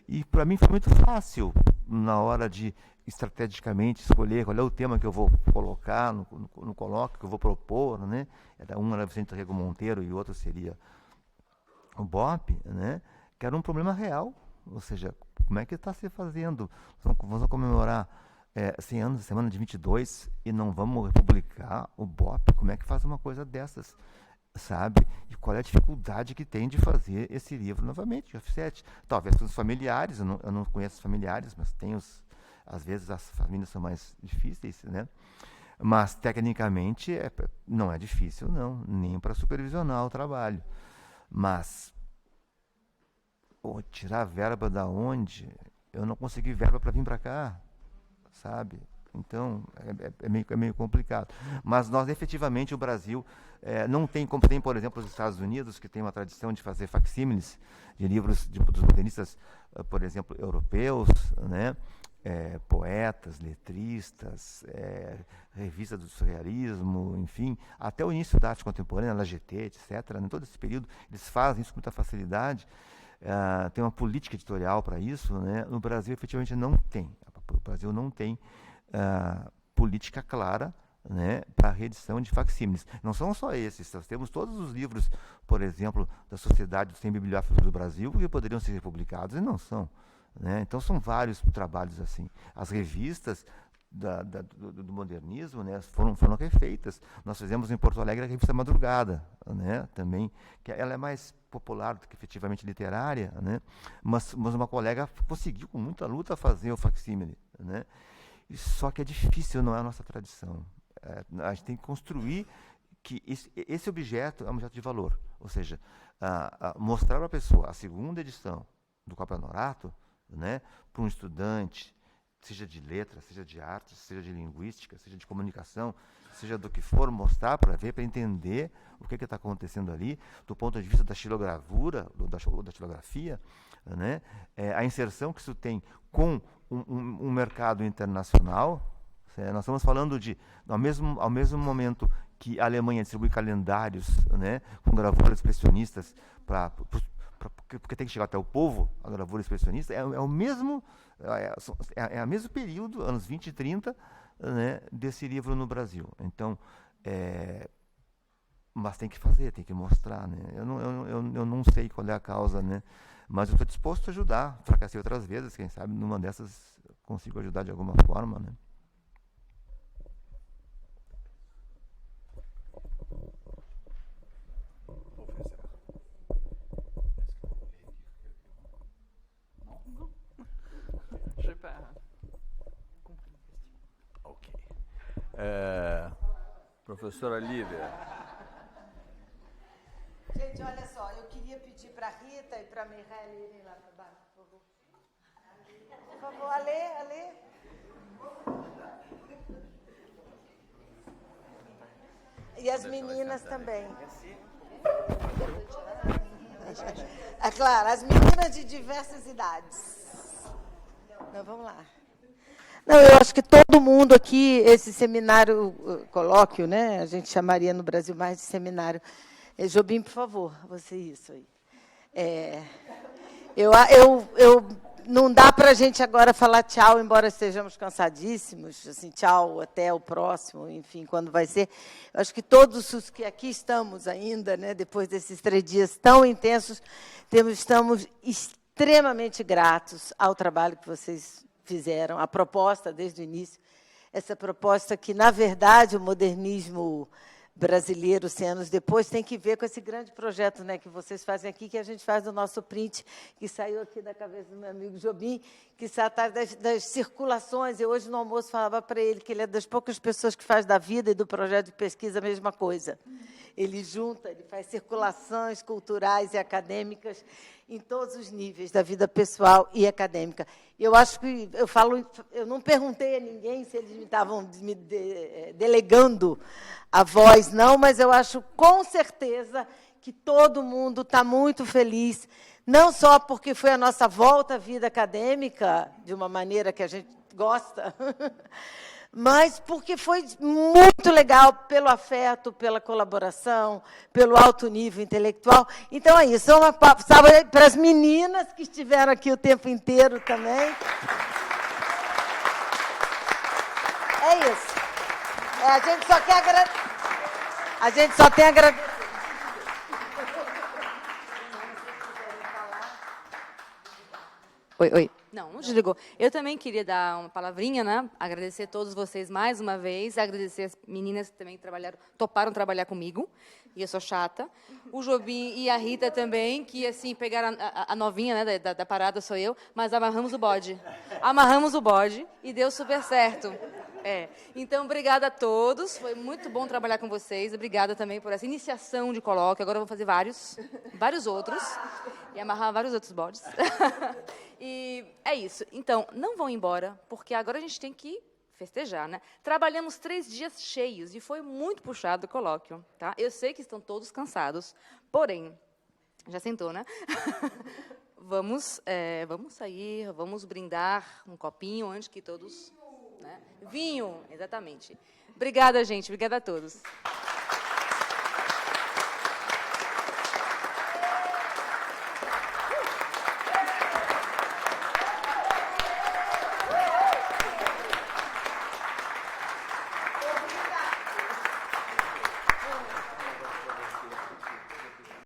E para mim foi muito fácil, na hora de estrategicamente escolher qual é o tema que eu vou colocar no colóquio, que eu vou propor, né? Um era Vicente Rego Monteiro e o outro seria o BOP, né? Que era um problema real, ou seja, como é que está se fazendo? Vamos comemorar 100 anos da Semana de 22 e não vamos republicar o BOP? Como é que faz uma coisa dessas? Sabe? E qual é a dificuldade que tem de fazer esse livro novamente, offset? Talvez para os familiares, eu não conheço os familiares, mas às vezes as famílias são mais difíceis, né? Mas tecnicamente não é difícil, não, nem para supervisionar o trabalho. Mas tirar verba da onde? Eu não consegui verba para vir para cá, sabe? Então, é meio complicado. Mas nós, efetivamente, o Brasil não tem, como tem, por exemplo, os Estados Unidos, que tem uma tradição de fazer facsímiles de livros dos modernistas, por exemplo, europeus, né? Poetas, letristas, revista do surrealismo, enfim, até o início da arte contemporânea, LGT, etc., em todo esse período, eles fazem isso com muita facilidade. Tem uma política editorial para isso, né? No Brasil, efetivamente, não tem. O Brasil não tem política clara né, para a reedição de facsímiles. Não são só esses, nós temos todos os livros, por exemplo, da Sociedade dos 100 Bibliófilos do Brasil, que poderiam ser republicados e não são. Né? Então, são vários trabalhos assim. As revistas do modernismo, né, foram refeitas. Nós fizemos em Porto Alegre a revista Madrugada, né, também, que ela é mais popular do que efetivamente literária, né, mas uma colega conseguiu com muita luta fazer o facsímile, né, só que é difícil, não é a nossa tradição. A gente tem que construir que esse objeto é um objeto de valor, ou seja, mostrar para a pessoa a segunda edição do Cópia Honorato, né, para um estudante, seja de letras, seja de artes, seja de linguística, seja de comunicação, seja do que for, mostrar para ver, para entender o que está acontecendo ali, do ponto de vista da xilogravura, da xilografia, né? A inserção que isso tem com um mercado internacional. Nós estamos falando de, ao mesmo momento que a Alemanha distribui calendários, né, com gravuras expressionistas, porque tem que chegar até o povo, a gravura expressionista, é o mesmo período, anos 20 e 30, né, desse livro no Brasil. Então, mas tem que fazer, tem que mostrar. Né? Eu não sei qual é a causa, né, mas eu estou disposto a ajudar. Fracassei outras vezes, quem sabe numa dessas consigo ajudar de alguma forma. Né? Ok. Professora Lívia. Gente, olha só, eu queria pedir para a Rita e para a Mireille irem lá para baixo, por favor. Por favor, Alê. E as meninas também. É claro, as meninas de diversas idades. Não, vamos lá. Não, eu acho que todo mundo aqui, esse seminário, colóquio, né? A gente chamaria no Brasil mais de seminário. Jobim, por favor, você isso aí. Não dá para a gente agora falar tchau, embora estejamos cansadíssimos, assim, tchau, até o próximo, enfim, quando vai ser. Eu acho que todos os que aqui estamos ainda, né, depois desses 3 dias tão intensos, estamos extremamente gratos ao trabalho que vocês fizeram, a proposta desde o início, essa proposta que, na verdade, o modernismo brasileiro, 100 anos depois, tem que ver com esse grande projeto, né, que vocês fazem aqui, que a gente faz do nosso print, que saiu aqui da cabeça do meu amigo Jobim, que está atrás das circulações. Eu hoje no almoço falava para ele que ele é das poucas pessoas que faz da vida e do projeto de pesquisa a mesma coisa. Ele junta, ele faz circulações culturais e acadêmicas em todos os níveis da vida pessoal e acadêmica. Eu acho que eu não perguntei a ninguém se eles estavam me delegando a voz, não, mas eu acho com certeza que todo mundo está muito feliz, não só porque foi a nossa volta à vida acadêmica, de uma maneira que a gente gosta, mas porque foi muito legal pelo afeto, pela colaboração, pelo alto nível intelectual. Então, é isso. Uma salva para as meninas que estiveram aqui o tempo inteiro também. É isso. A gente só quer agradecer. A gente só tem a agradecer. Oi. Não desligou. Eu também queria dar uma palavrinha, né? Agradecer a todos vocês mais uma vez, agradecer as meninas que também toparam trabalhar comigo, e eu sou chata. O Jobim e a Rita também, que assim pegaram a novinha, né, da parada sou eu, mas amarramos o bode. Amarramos o bode e deu super certo. Então, obrigada a todos. Foi muito bom trabalhar com vocês. Obrigada também por essa iniciação de colóquio. Agora eu vou fazer vários outros e amarrar vários outros bodes. E é isso. Então, não vão embora, porque agora a gente tem que festejar, né? Trabalhamos 3 dias cheios e foi muito puxado o colóquio, tá? Eu sei que estão todos cansados, porém, já sentou, né? Vamos sair, vamos brindar um copinho antes que todos... Né? Vinho, exatamente. Obrigada, gente. Obrigada a todos.